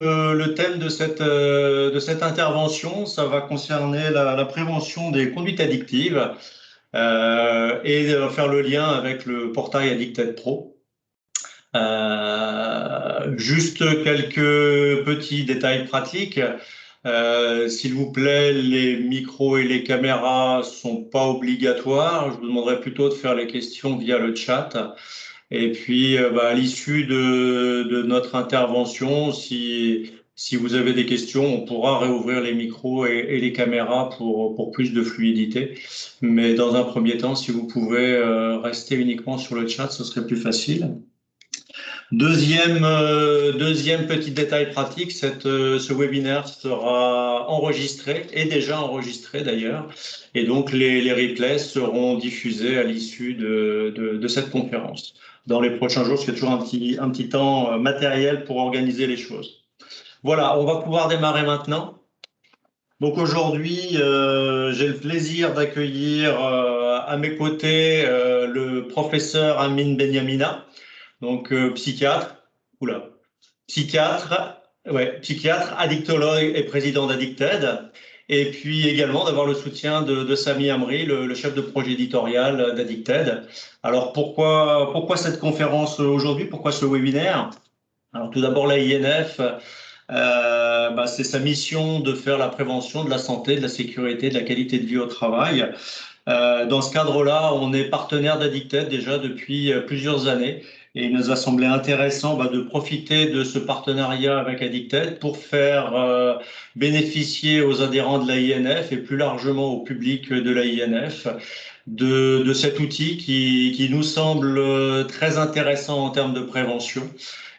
le thème de cette intervention, ça va concerner la prévention des conduites addictives et faire le lien avec le portail Addicted Pro. Juste quelques petits détails pratiques. S'il vous plaît, les micros et les caméras sont pas obligatoires. Je vous demanderai plutôt de faire les questions via le chat. Et puis, à l'issue de notre intervention, si vous avez des questions, on pourra réouvrir les micros et les caméras pour plus de fluidité. Mais dans un premier temps, si vous pouvez rester uniquement sur le chat, ce serait plus facile. Deuxième petit détail pratique, ce webinaire sera enregistré et déjà enregistré d'ailleurs. Et donc, les replays seront diffusés à l'issue de cette conférence. Dans les prochains jours, c'est toujours un petit temps matériel pour organiser les choses. Voilà, on va pouvoir démarrer maintenant. Donc aujourd'hui, j'ai le plaisir d'accueillir à mes côtés le professeur Amine Benyamina, donc psychiatre, oula, psychiatre, addictologue et président d'Addicted. Et puis également d'avoir le soutien de Sami Amri, le chef de projet éditorial d'Addicted. Alors pourquoi cette conférence aujourd'hui? Pourquoi ce webinaire? Alors tout d'abord, la INF, c'est sa mission de faire la prévention de la santé, de la sécurité, de la qualité de vie au travail. Dans ce cadre-là, on est partenaire d'Addicted déjà depuis plusieurs années et il nous a semblé intéressant de profiter de ce partenariat avec Addicted pour faire bénéficier aux adhérents de l'AINF et plus largement au public de l'AINF de cet outil qui nous semble très intéressant en termes de prévention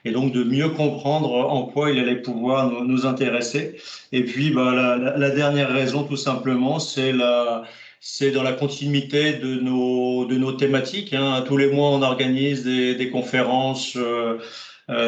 et donc de mieux comprendre en quoi il allait pouvoir nous intéresser. Et puis, la dernière raison, tout simplement, c'est dans la continuité de nos thématiques, hein. Tous les mois, on organise des conférences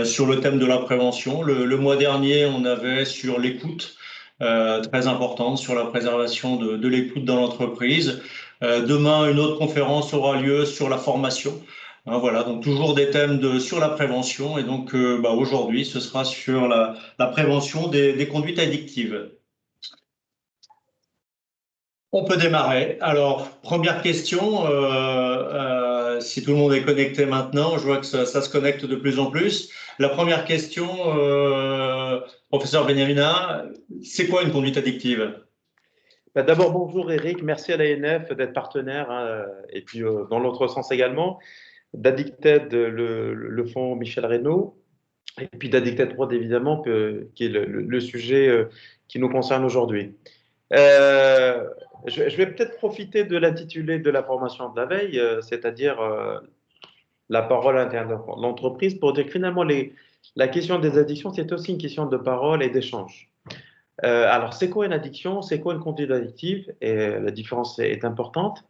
sur le thème de la prévention. Le mois dernier, on avait sur l'écoute, très importante, sur la préservation de l'écoute dans l'entreprise. Demain, une autre conférence aura lieu sur la formation. Hein, voilà, donc toujours des thèmes sur la prévention. Et donc, aujourd'hui, ce sera sur la prévention des conduites addictives. On peut démarrer. Alors, première question, si tout le monde est connecté maintenant, je vois que ça se connecte de plus en plus. La première question, professeur Benyamina, c'est quoi une conduite addictive? D'abord, bonjour Eric, merci à l'ANF d'être partenaire, hein, et puis dans l'autre sens également, d'Addicted, le fonds Michel Reynaud, et puis d'Addicted Prod évidemment, qui est le sujet qui nous concerne aujourd'hui. Je vais peut-être profiter de l'intitulé de la formation de la veille, c'est-à-dire la parole interne de l'entreprise, pour dire que finalement la question des addictions, c'est aussi une question de parole et d'échange. Alors, c'est quoi une addiction? C'est quoi une conduite addictive? Et la différence est importante.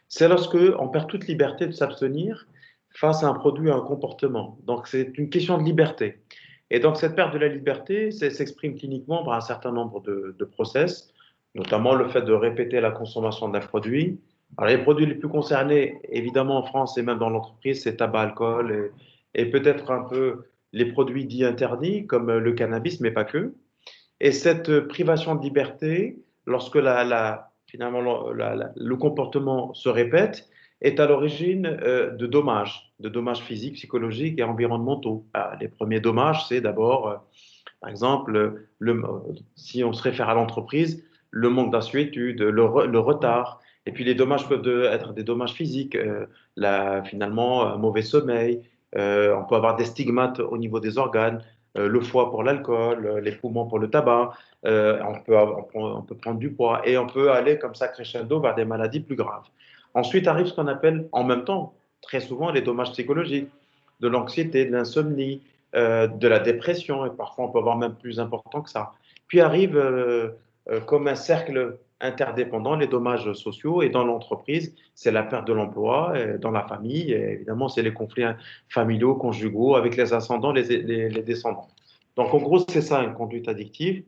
C'est lorsque on perd toute liberté de s'abstenir face à un produit ou à un comportement. Donc, c'est une question de liberté. Et donc, cette perte de la liberté s'exprime cliniquement par un certain nombre de process, notamment le fait de répéter la consommation d'un produit. Alors, les produits les plus concernés, évidemment, en France et même dans l'entreprise, c'est tabac, alcool et peut-être un peu les produits dits interdits, comme le cannabis, mais pas que. Et cette privation de liberté, lorsque finalement le comportement se répète, est à l'origine de dommages physiques, psychologiques et environnementaux. Les premiers dommages, c'est d'abord, par exemple, si on se réfère à l'entreprise, le manque d'assuétude, le retard. Et puis les dommages peuvent être des dommages physiques, finalement un mauvais sommeil, on peut avoir des stigmates au niveau des organes, le foie pour l'alcool, les poumons pour le tabac, on peut prendre du poids et on peut aller comme ça crescendo vers des maladies plus graves. Ensuite arrive ce qu'on appelle en même temps, très souvent, les dommages psychologiques, de l'anxiété, de l'insomnie, de la dépression, et parfois on peut avoir même plus important que ça. Puis arrive comme un cercle interdépendant les dommages sociaux, et dans l'entreprise, c'est la perte de l'emploi, et dans la famille, et évidemment, c'est les conflits familiaux, conjugaux, avec les ascendants, les descendants. Donc en gros, c'est ça une conduite addictive.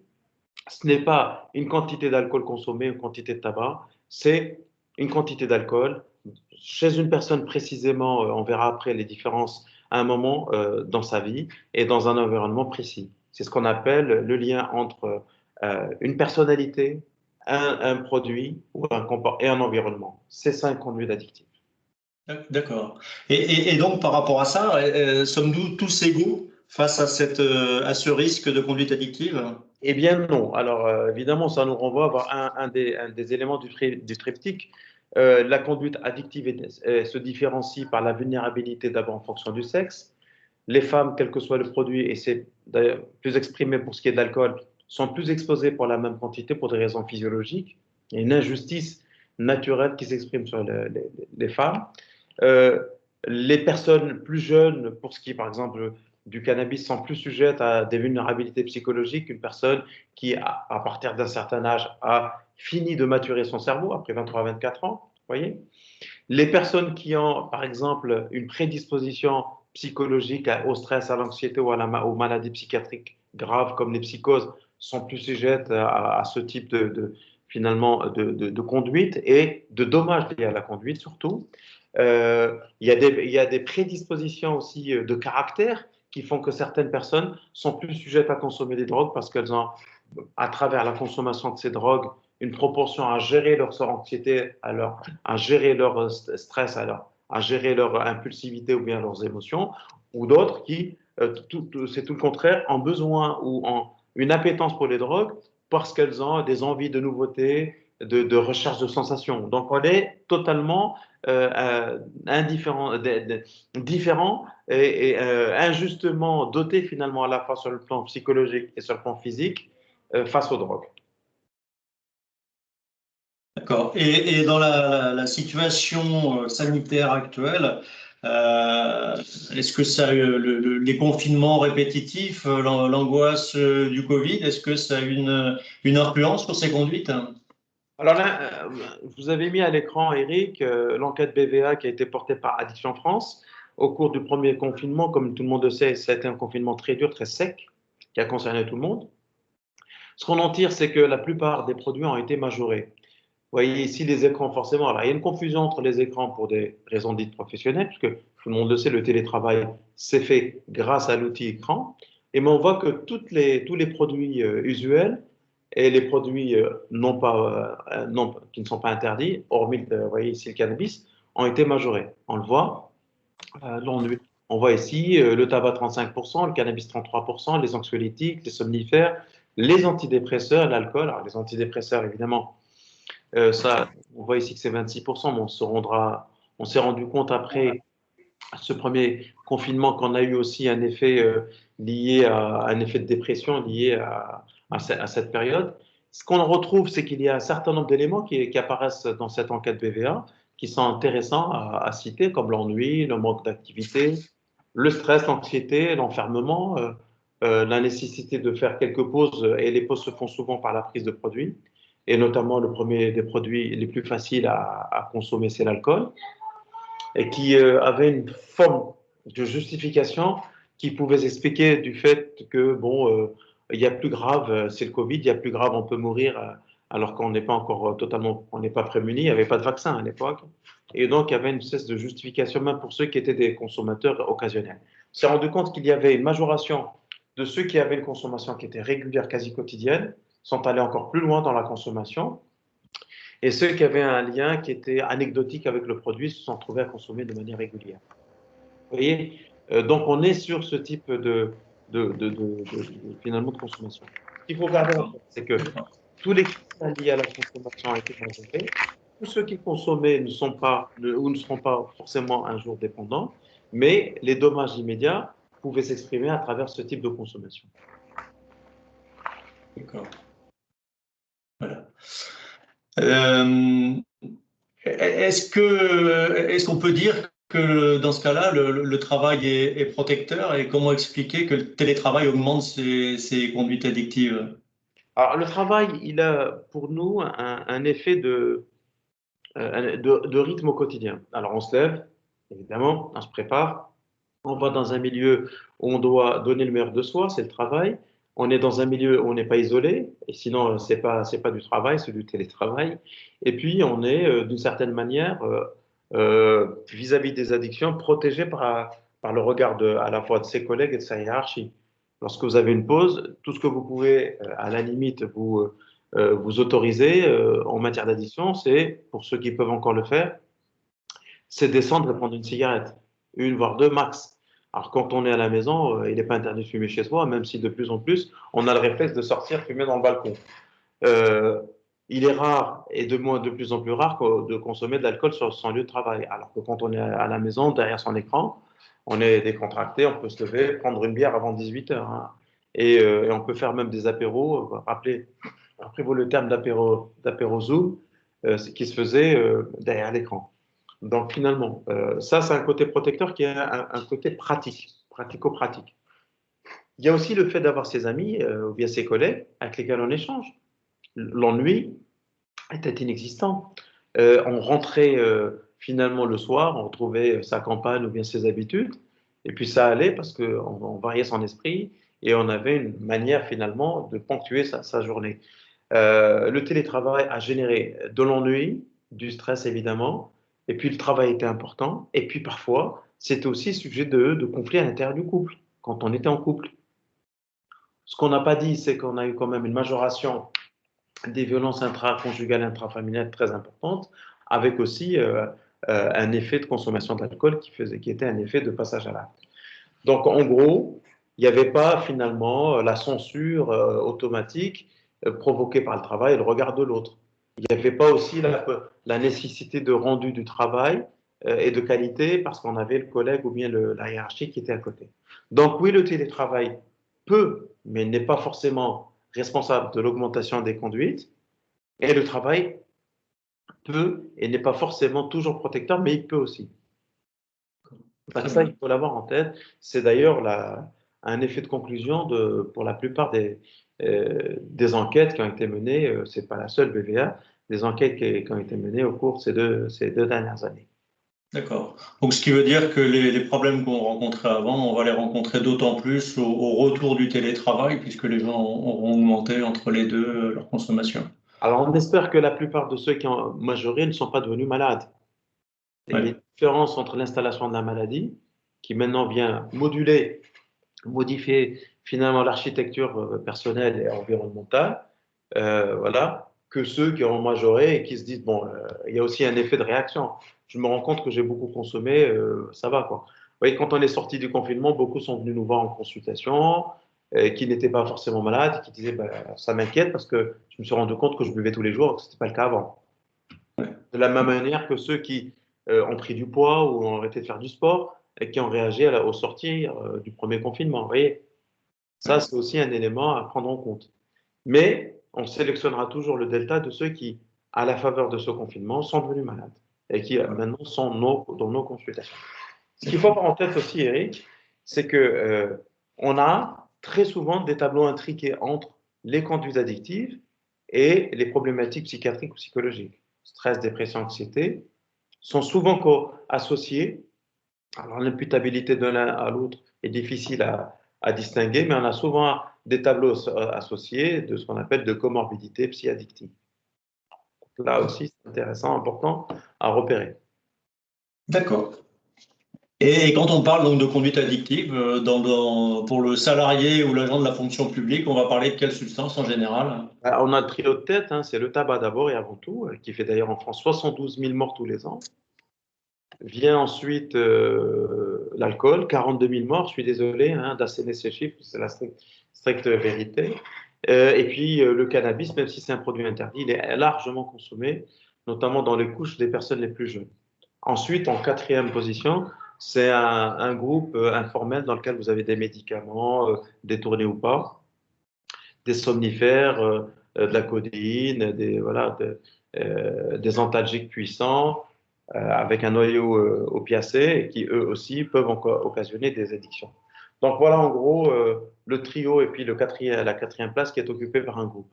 Ce n'est pas une quantité d'alcool consommé, une quantité de tabac, c'est une quantité d'alcool. Chez une personne précisément, on verra après les différences à un moment dans sa vie et dans un environnement précis. C'est ce qu'on appelle le lien entre une personnalité, un produit ou et un environnement. C'est ça une conduite addictive. D'accord. Et donc, par rapport à ça, sommes-nous tous égaux face à à ce risque de conduite addictive? Eh bien non. Alors évidemment, ça nous renvoie à voir un des éléments du triptyque. La conduite addictive se différencie par la vulnérabilité d'abord en fonction du sexe. Les femmes, quel que soit le produit, et c'est d'ailleurs plus exprimé pour ce qui est de l'alcool, sont plus exposées pour la même quantité pour des raisons physiologiques. Il y a une injustice naturelle qui s'exprime sur les femmes. Euh, les personnes plus jeunes, pour ce qui est par exemple du cannabis, sont plus sujettes à des vulnérabilités psychologiques qu'une personne qui, à partir d'un certain âge, a fini de maturer son cerveau, après 23-24 ans. Voyez, les personnes qui ont, par exemple, une prédisposition psychologique au stress, à l'anxiété ou aux maladies psychiatriques graves comme les psychoses sont plus sujettes à ce type finalement de conduite et de dommages liés à la conduite surtout. Il y a des prédispositions aussi de caractère qui font que certaines personnes sont plus sujettes à consommer des drogues parce qu'elles ont, à travers la consommation de ces drogues, une proportion à gérer leur anxiété, à gérer leur stress, à gérer leur impulsivité ou bien leurs émotions, ou d'autres qui, c'est tout le contraire, ont besoin ou ont une appétence pour les drogues parce qu'elles ont des envies de nouveautés, de recherche de sensations. Donc on est totalement indifférent, différent et injustement doté finalement à la fois sur le plan psychologique et sur le plan physique face aux drogues. D'accord. Et dans la situation sanitaire actuelle, est-ce que ça, les confinements répétitifs, l'angoisse du Covid, est-ce que ça a une influence sur ces conduites? Alors là, vous avez mis à l'écran, Eric, l'enquête BVA qui a été portée par Addiction France. Au cours du premier confinement, comme tout le monde le sait, ça a été un confinement très dur, très sec, qui a concerné tout le monde. Ce qu'on en tire, c'est que la plupart des produits ont été majorés. Vous voyez ici les écrans, forcément. Alors, il y a une confusion entre les écrans pour des raisons dites professionnelles, puisque tout le monde le sait, le télétravail s'est fait grâce à l'outil écran. Et mais on voit que tous les produits usuels et les produits qui ne sont pas interdits, hormis, vous voyez ici le cannabis, ont été majorés. On le voit. On voit ici le tabac 35%, le cannabis 33%, les anxiolytiques, les somnifères, les antidépresseurs, l'alcool. Alors, les antidépresseurs, évidemment, ça, on voit ici que c'est 26%, mais on s'est rendu compte après ce premier confinement qu'on a eu aussi un effet lié à un effet de dépression lié à cette période. Ce qu'on retrouve, c'est qu'il y a un certain nombre d'éléments qui apparaissent dans cette enquête BVA qui sont intéressants à citer, comme l'ennui, le manque d'activité, le stress, l'anxiété, l'enfermement, la nécessité de faire quelques pauses, et les pauses se font souvent par la prise de produits, et notamment le premier des produits les plus faciles à consommer, c'est l'alcool, et qui avait une forme de justification qui pouvait s'expliquer du fait que, bon, il y a plus grave, c'est le Covid, il y a plus grave, on peut mourir, alors qu'on n'est pas encore totalement, on n'est pas prémuni, il n'y avait pas de vaccin à l'époque. Et donc, il y avait une espèce de justification même pour ceux qui étaient des consommateurs occasionnels. On s'est rendu compte qu'il y avait une majoration de ceux qui avaient une consommation qui était régulière, quasi quotidienne, sont allés encore plus loin dans la consommation. Et ceux qui avaient un lien qui était anecdotique avec le produit se sont trouvés à consommer de manière régulière. Vous voyez, donc on est sur ce type finalement de consommation. Ce qu'il faut garder en tête, c'est que tous les critères liés à la consommation ont été majorés. Tous ceux qui consommaient ne sont pas ou ne seront pas forcément un jour dépendants, mais les dommages immédiats pouvaient s'exprimer à travers ce type de consommation. D'accord. Voilà. Euh, est-ce qu'on peut dire que dans ce cas-là, le travail est protecteur et comment expliquer que le télétravail augmente ces conduites addictives? Alors, le travail, il a pour nous un effet de rythme au quotidien. Alors, on se lève, évidemment, on se prépare, on va dans un milieu où on doit donner le meilleur de soi, c'est le travail. On est dans un milieu où on n'est pas isolé, et sinon, c'est pas du travail, c'est du télétravail. Et puis, on est, d'une certaine manière, vis-à-vis des addictions, protégé par le regard à la fois de ses collègues et de sa hiérarchie. Lorsque vous avez une pause, tout ce que vous pouvez, à la limite, vous autoriser en matière d'addiction, c'est, pour ceux qui peuvent encore le faire, c'est descendre et prendre une cigarette, une voire deux max. Alors quand on est à la maison, il n'est pas interdit de fumer chez soi, même si de plus en plus, on a le réflexe de sortir fumer dans le balcon. Euh, il est rare et de plus en plus rare de consommer de l'alcool sur son lieu de travail. Alors que quand on est à la maison, derrière son écran, on est décontracté, on peut se lever, prendre une bière avant 18 heures. Hein. Et on peut faire même des apéros. Rappelez-vous le terme d'apéro Zoom, qui se faisait derrière l'écran. Donc finalement, ça c'est un côté protecteur qui est un côté pratique, pratico-pratique. Il y a aussi le fait d'avoir ses amis ou bien ses collègues avec lesquels on échange. L'ennui était inexistant. On rentrait finalement le soir, on retrouvait sa campagne ou bien ses habitudes, et puis ça allait parce qu'on variait son esprit et on avait une manière finalement de ponctuer sa journée. Le télétravail a généré de l'ennui, du stress évidemment, et puis le travail était important, et puis parfois c'était aussi sujet de conflits à l'intérieur du couple, quand on était en couple. Ce qu'on n'a pas dit, c'est qu'on a eu quand même une majoration des violences intraconjugales, intrafamiliales très importantes, avec aussi un effet de consommation d'alcool qui était un effet de passage à l'acte. Donc, en gros, il n'y avait pas finalement la censure automatique provoquée par le travail et le regard de l'autre. Il n'y avait pas aussi la nécessité de rendu du travail et de qualité parce qu'on avait le collègue ou bien la hiérarchie qui était à côté. Donc oui, le télétravail peut, mais n'est pas forcément responsable de l'augmentation des conduites. Et le travail peut et n'est pas forcément toujours protecteur, mais il peut aussi. Donc Très ça, bien. il faut l'avoir en tête. C'est d'ailleurs un effet de conclusion pour la plupart des enquêtes qui ont été menées, ce n'est pas la seule BVA, des enquêtes qui ont été menées au cours de ces deux dernières années. D'accord. Donc, ce qui veut dire que les problèmes qu'on rencontrait avant, on va les rencontrer d'autant plus au retour du télétravail, puisque les gens auront augmenté entre les deux leur consommation. Alors, on espère que la plupart de ceux qui ont majoré ne sont pas devenus malades. Il y a une Ouais. différence entre l'installation de la maladie, qui maintenant vient modifier finalement l'architecture personnelle et environnementale, voilà, que ceux qui ont majoré et qui se disent, bon, il y a aussi un effet de réaction. Je me rends compte que j'ai beaucoup consommé, ça va, quoi. Vous voyez, quand on est sorti du confinement, beaucoup sont venus nous voir en consultation, qui n'étaient pas forcément malades, qui disaient, bah, ça m'inquiète parce que je me suis rendu compte que je buvais tous les jours, et que ce n'était pas le cas avant. De la même manière que ceux qui ont pris du poids ou ont arrêté de faire du sport et qui ont réagi au sortir du premier confinement. Vous voyez, ça, c'est aussi un élément à prendre en compte. Mais on sélectionnera toujours le delta de ceux qui, à la faveur de ce confinement, sont devenus malades et qui maintenant sont dans nos consultations. Ce qu'il faut avoir en tête aussi, Eric, c'est que on a très souvent des tableaux intriqués entre les conduites addictives et les problématiques psychiatriques ou psychologiques. Stress, dépression, anxiété sont souvent associés. Alors, l'imputabilité de l'un à l'autre est difficile à distinguer, mais on a souvent des tableaux associés de ce qu'on appelle de comorbidité psy-addictive. Là aussi, c'est intéressant, important à repérer. D'accord. Et quand on parle donc de conduite addictive, pour le salarié ou l'agent de la fonction publique, on va parler de quelle substance en général? On a le trio de tête, hein, c'est le tabac d'abord et avant tout, qui fait d'ailleurs en France 72 000 morts tous les ans. Vient ensuite l'alcool, 42 000 morts, je suis désolé hein, d'asséner ces chiffres, c'est la stricte vérité. Et puis le cannabis, même si c'est un produit interdit, il est largement consommé, notamment dans les couches des personnes les plus jeunes. Ensuite, en quatrième position, c'est un groupe informel dans lequel vous avez des médicaments, détournés ou pas, des somnifères, de la codéine, des antalgiques puissants, avec un noyau opiacé, qui eux aussi peuvent occasionner des addictions. Donc voilà en gros le trio et puis la quatrième place qui est occupée par un groupe.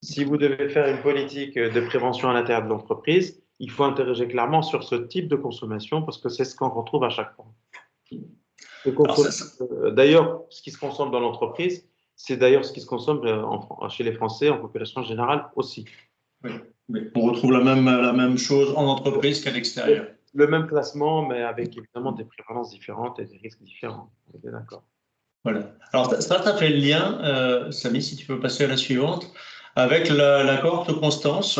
Si vous devez faire une politique de prévention à l'intérieur de l'entreprise, il faut interroger clairement sur ce type de consommation parce que c'est ce qu'on retrouve à chaque fois. Alors D'ailleurs, ce qui se consomme dans l'entreprise, c'est d'ailleurs ce qui se consomme chez les Français en population générale aussi. oui, oui. On retrouve la même chose en entreprise qu'à l'extérieur. Le même classement, mais avec évidemment des prévalences différentes et des risques différents. On est d'accord. Voilà. Alors ça fait le lien, Samy, si tu peux passer à la suivante, avec la cohorte Constance.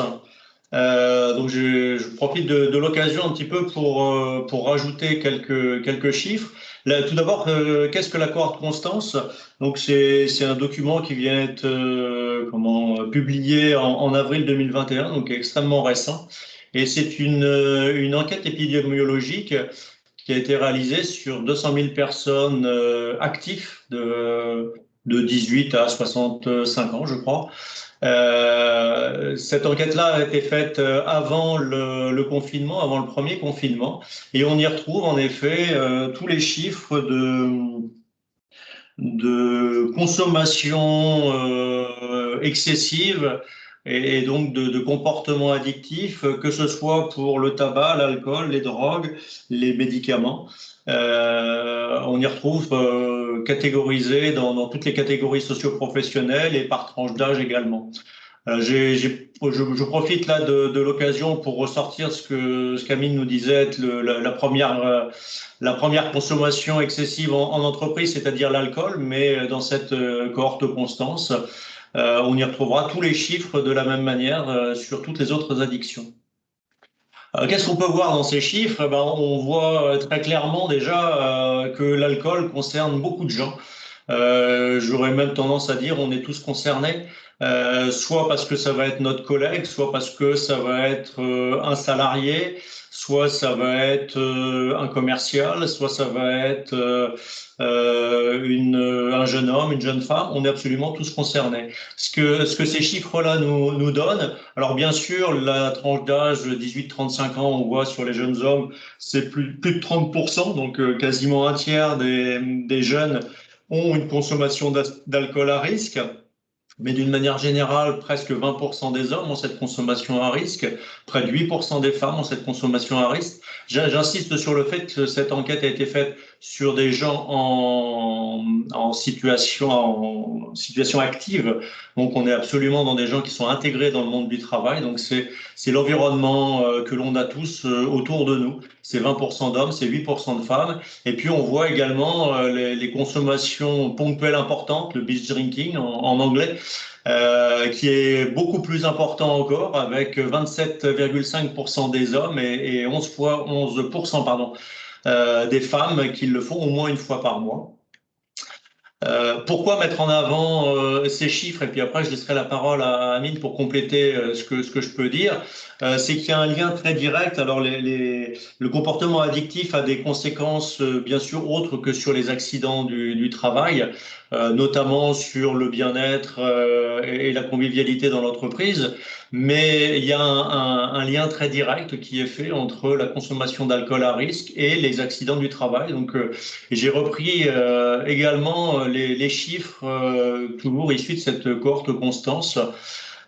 Donc je profite de l'occasion un petit peu pour rajouter quelques chiffres. Là, tout d'abord, qu'est-ce que la cohorte Constance? Donc c'est un document qui vient être publié en avril 2021, donc extrêmement récent. Et c'est une enquête épidémiologique qui a été réalisée sur 200 000 personnes actives de 18 à 65 ans, je crois. Cette enquête-là a été faite avant le confinement, avant le premier confinement, et on y retrouve en effet tous les chiffres de consommation excessive et donc de comportements addictifs, que ce soit pour le tabac, l'alcool, les drogues, les médicaments. On y retrouve catégorisé dans toutes les catégories socio-professionnelles et par tranche d'âge également. Je profite là de l'occasion pour ressortir ce qu'Amine nous disait être la première consommation excessive en entreprise, c'est-à-dire l'alcool, mais dans cette cohorte Constance, on y retrouvera tous les chiffres de la même manière sur toutes les autres addictions. Qu'est-ce qu'on peut voir dans ces chiffres? Eh ben, on voit très clairement déjà que l'alcool concerne beaucoup de gens. J'aurais même tendance à dire on est tous concernés, soit parce que ça va être notre collègue, soit parce que ça va être un salarié, soit ça va être un commercial, soit ça va être un jeune homme, une jeune femme. On est absolument tous concernés. Ce que ces chiffres-là nous donnent, alors bien sûr, la tranche d'âge 18-35 ans, on voit sur les jeunes hommes, c'est plus de 30%, donc quasiment un tiers des jeunes ont une consommation d'alcool à risque, mais d'une manière générale, presque 20% des hommes ont cette consommation à risque, près de 8% des femmes ont cette consommation à risque. J'insiste sur le fait que cette enquête a été faite sur des gens en situation active, donc on est absolument dans des gens qui sont intégrés dans le monde du travail, donc c'est l'environnement que l'on a tous autour de nous. C'est 20% d'hommes, c'est 8% de femmes. Et puis, on voit également les consommations ponctuelles importantes, le binge drinking en anglais, qui est beaucoup plus important encore, avec 27,5% des hommes et 11%, pardon, des femmes qui le font au moins une fois par mois. Pourquoi mettre en avant ces chiffres? Et puis après, je laisserai la parole à Amine pour compléter ce que je peux dire. C'est qu'il y a un lien très direct. Alors, le comportement addictif a des conséquences, bien sûr, autres que sur les accidents du travail, notamment sur le bien-être et la convivialité dans l'entreprise. Mais il y a un lien très direct qui est fait entre la consommation d'alcool à risque et les accidents du travail. Donc, j'ai repris également les chiffres toujours issus de cette cohorte Constance.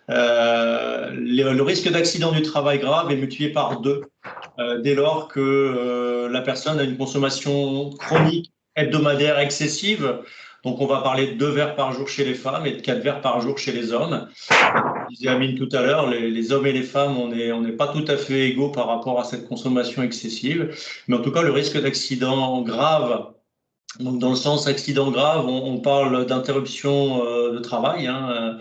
Le risque d'accident du travail grave est multiplié par 2 dès lors que la personne a une consommation chronique hebdomadaire excessive. Donc, on va parler de 2 verres par jour chez les femmes et de 4 verres par jour chez les hommes. Disait Amine tout à l'heure, les hommes et les femmes, on n'est pas tout à fait égaux par rapport à cette consommation excessive. Mais en tout cas, le risque d'accident grave, donc dans le sens accident grave, on parle d'interruption de travail, hein,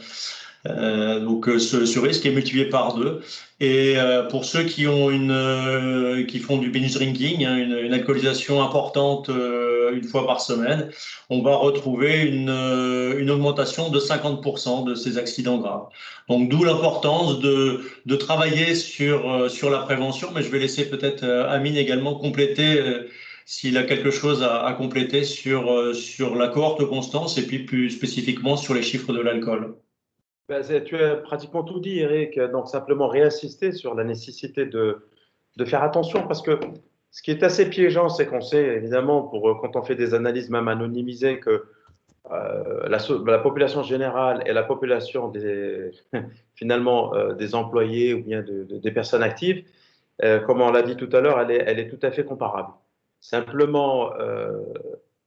donc ce risque est multiplié par 2. Et pour ceux qui font du binge drinking, hein, une alcoolisation importante une fois par semaine, on va retrouver une augmentation de 50% de ces accidents graves. Donc d'où l'importance de travailler sur la prévention, mais je vais laisser peut-être Amine également compléter s'il a quelque chose à compléter sur la cohorte Constance et puis plus spécifiquement sur les chiffres de l'alcool. Ben, tu as pratiquement tout dit, Eric. Donc, simplement réinsister sur la nécessité de faire attention parce que ce qui est assez piégeant, c'est qu'on sait évidemment, quand on fait des analyses même anonymisées, que la population générale et la population finalement des employés ou bien des personnes actives, comme on l'a dit tout à l'heure, elle est tout à fait comparable. Simplement,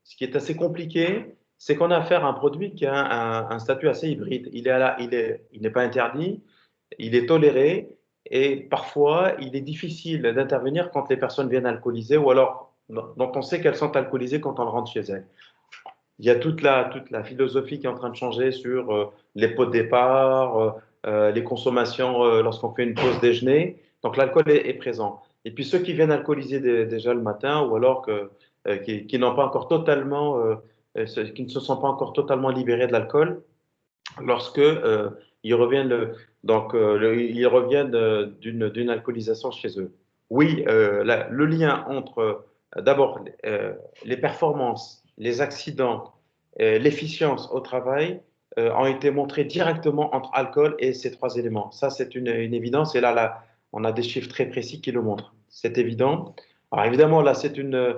ce qui est assez compliqué, c'est qu'on a affaire à un produit qui a un statut assez hybride. Il n'est pas interdit, il est toléré, et parfois, il est difficile d'intervenir quand les personnes viennent alcoolisées ou alors dont on sait qu'elles sont alcoolisées quand on rentre chez elles. il y a toute la philosophie qui est en train de changer sur les pots de départ, les consommations lorsqu'on fait une pause déjeuner. Donc l'alcool est présent. Et puis ceux qui viennent alcooliser déjà le matin ou alors qui n'ont pas encore totalement, qui ne se sont pas encore totalement libérés de l'alcool, lorsque ils reviennent, ils reviennent d'une alcoolisation chez eux. Oui, le lien entre d'abord les performances, les accidents, l'efficience au travail ont été montrés directement entre alcool et ces trois éléments. Ça, c'est une évidence. Et là, on a des chiffres très précis qui le montrent. C'est évident. Alors évidemment, là, c'est une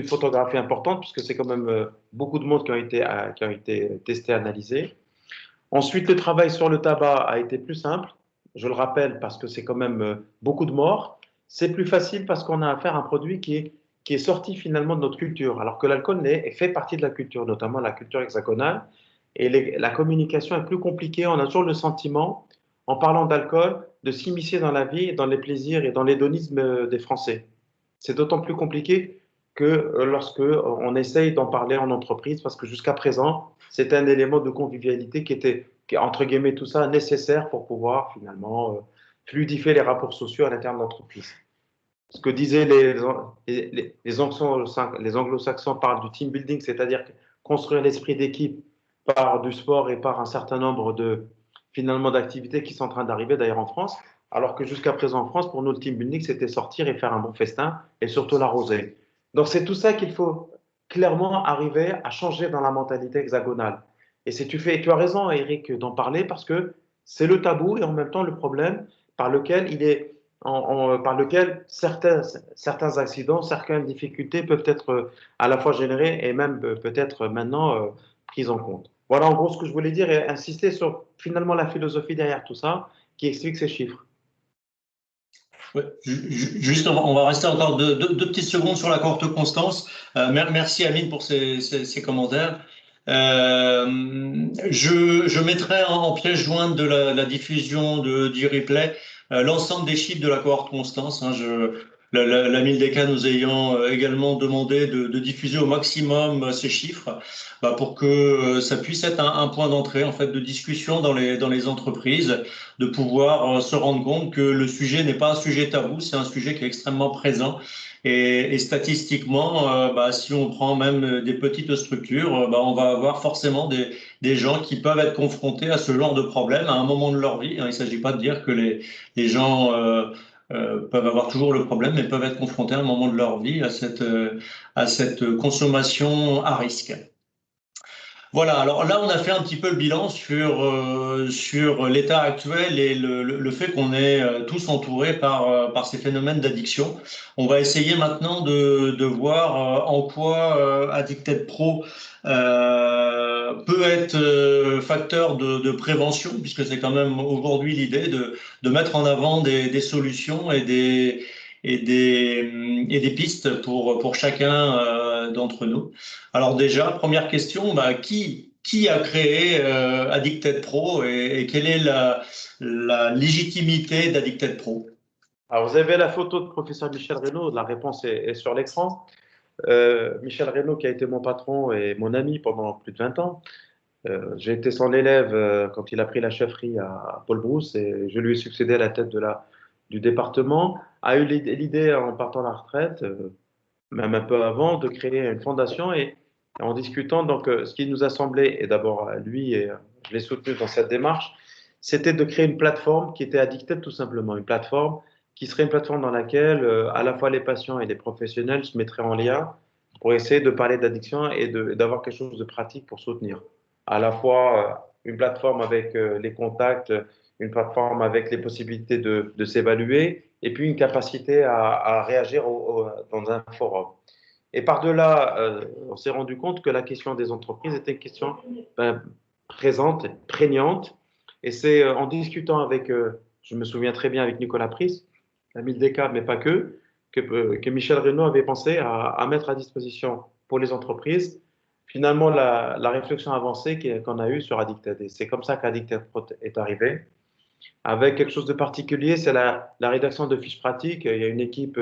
photographie importante puisque c'est quand même beaucoup de monde qui ont été testés, analysés. Ensuite, le travail sur le tabac a été plus simple. Je le rappelle parce que c'est quand même beaucoup de morts. C'est plus facile parce qu'on a affaire à un produit qui est sorti finalement de notre culture, alors que l'alcool fait partie de la culture, notamment la culture hexagonale. Et la communication est plus compliquée. On a toujours le sentiment, en parlant d'alcool, de s'immiscer dans la vie, dans les plaisirs et dans l'hédonisme des Français. C'est d'autant plus compliqué que lorsque on essaye d'en parler en entreprise, parce que jusqu'à présent, c'est un élément de convivialité qui est, entre guillemets, tout ça nécessaire pour pouvoir finalement fluidifier les rapports sociaux à l'intérieur de l'entreprise. Ce que disaient les anglo-saxons parlent du team building, c'est-à-dire construire l'esprit d'équipe par du sport et par un certain nombre finalement d'activités qui sont en train d'arriver d'ailleurs en France, alors que jusqu'à présent en France, pour nous, le team building, c'était sortir et faire un bon festin et surtout l'arroser. Donc c'est tout ça qu'il faut clairement arriver à changer dans la mentalité hexagonale. Et tu as raison, Eric, d'en parler parce que c'est le tabou et en même temps le problème par lequel par lequel certains accidents, certaines difficultés peuvent être à la fois générées et même peut-être maintenant prises en compte. Voilà en gros ce que je voulais dire et insister sur finalement la philosophie derrière tout ça qui explique ces chiffres. Ouais, juste, on va rester encore deux petites secondes sur la cohorte Constance. Merci Amine pour ces commentaires. Je mettrai en pièce jointe de la diffusion du replay l'ensemble des chiffres de la cohorte Constance. Hein, la Mildeka nous ayant également demandé de diffuser au maximum ces chiffres pour que ça puisse être un point d'entrée en fait de discussion dans les entreprises, de pouvoir se rendre compte que le sujet n'est pas un sujet tabou, c'est un sujet qui est extrêmement présent. Et statistiquement, si on prend même des petites structures, on va avoir forcément des gens qui peuvent être confrontés à ce genre de problème à un moment de leur vie. Hein. Il ne s'agit pas de dire que les gens peuvent avoir toujours le problème, mais peuvent être confrontés à un moment de leur vie à cette consommation à risque. Voilà, alors là, on a fait un petit peu le bilan sur l'état actuel et le fait qu'on est tous entourés par ces phénomènes d'addiction. On va essayer maintenant de voir en quoi Addicted Pro peut être facteur de prévention, puisque c'est quand même aujourd'hui l'idée de mettre en avant des solutions et des pistes pour chacun d'entre nous. Alors déjà, première question, qui a créé Addicted Pro et quelle est la légitimité d'Addicted Pro? Alors vous avez la photo de professeur Michel Reynaud, la réponse est sur l'écran. Michel Reynaud qui a été mon patron et mon ami pendant plus de 20 ans. J'ai été son élève quand il a pris la chefferie à Paul Brousse et je lui ai succédé à la tête du département. A eu l'idée en partant à la retraite, même un peu avant, de créer une fondation et en discutant, donc ce qui nous a semblé, et d'abord à lui, et je l'ai soutenu dans cette démarche, c'était de créer une plateforme qui était Addicted tout simplement, une plateforme qui serait une plateforme dans laquelle à la fois les patients et les professionnels se mettraient en lien pour essayer de parler d'addiction et d'avoir quelque chose de pratique pour soutenir. À la fois une plateforme avec les contacts, une plateforme avec les possibilités de s'évaluer et puis une capacité à réagir dans un forum. Et par-delà, on s'est rendu compte que la question des entreprises était une question présente, prégnante. Et c'est en discutant avec, je me souviens très bien avec Nicolas Pris, l'ami de Descartes, mais pas que Michel Reynaud avait pensé à mettre à disposition pour les entreprises finalement la réflexion avancée qu'on a eue sur Addicted. Et c'est comme ça qu'Addicted est arrivé avec quelque chose de particulier, c'est la rédaction de fiches pratiques. Il y a une équipe,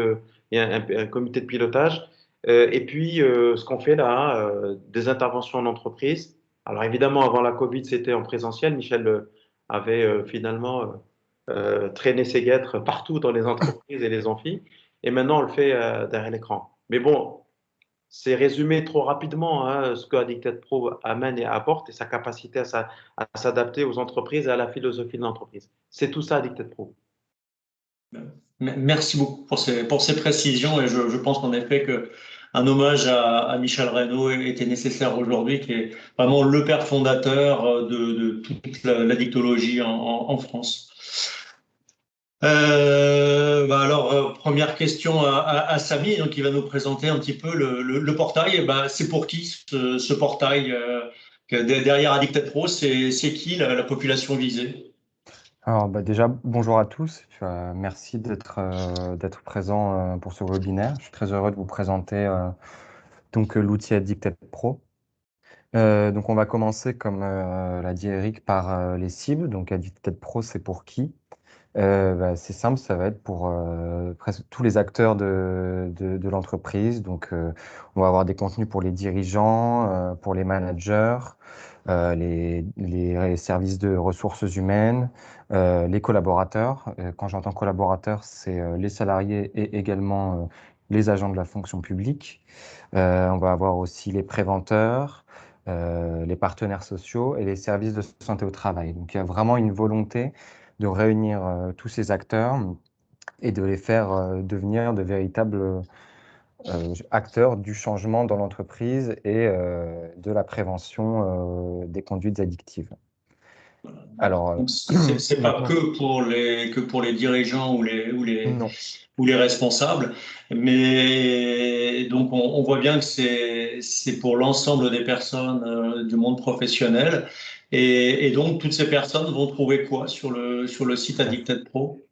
il y a un comité de pilotage. Et puis, ce qu'on fait là, des interventions en entreprise. Alors évidemment, avant la Covid, c'était en présentiel. Michel avait finalement traîné ses guêtres partout dans les entreprises et les amphis. Et maintenant, on le fait derrière l'écran. Mais bon, c'est résumé trop rapidement ce que Addicted Pro amène et apporte et sa capacité à s'adapter aux entreprises et à la philosophie de l'entreprise. C'est tout ça, Addicted Pro. Merci beaucoup pour ces précisions et je pense qu'en effet que un hommage à Michel Reynaud était nécessaire aujourd'hui, qui est vraiment le père fondateur de toute la dictologie en France. Première question à Samy, donc, qui va nous présenter un petit peu le portail. C'est pour qui ce portail derrière Addicted Pro, c'est qui la population visée? Alors déjà, bonjour à tous. Merci d'être présent pour ce webinaire. Je suis très heureux de vous présenter l'outil Addicted Pro. Donc on va commencer, comme l'a dit Eric, par les cibles. Donc Addicted Pro, c'est pour qui? C'est simple, ça va être pour presque tous les acteurs de l'entreprise. Donc on va avoir des contenus pour les dirigeants, pour les managers, les services de ressources humaines, les collaborateurs. Quand j'entends collaborateurs, c'est les salariés et également les agents de la fonction publique. On va avoir aussi les préventeurs, les partenaires sociaux et les services de santé au travail. Donc il y a vraiment une volonté de réunir tous ces acteurs et de les faire devenir de véritables acteurs du changement dans l'entreprise et de la prévention des conduites addictives. Alors, Donc, c'est pas maintenant, que pour les dirigeants non. ou les responsables, mais donc on voit bien que c'est pour l'ensemble des personnes du monde professionnel. Et donc, toutes ces personnes vont trouver quoi sur le site Addicted Pro?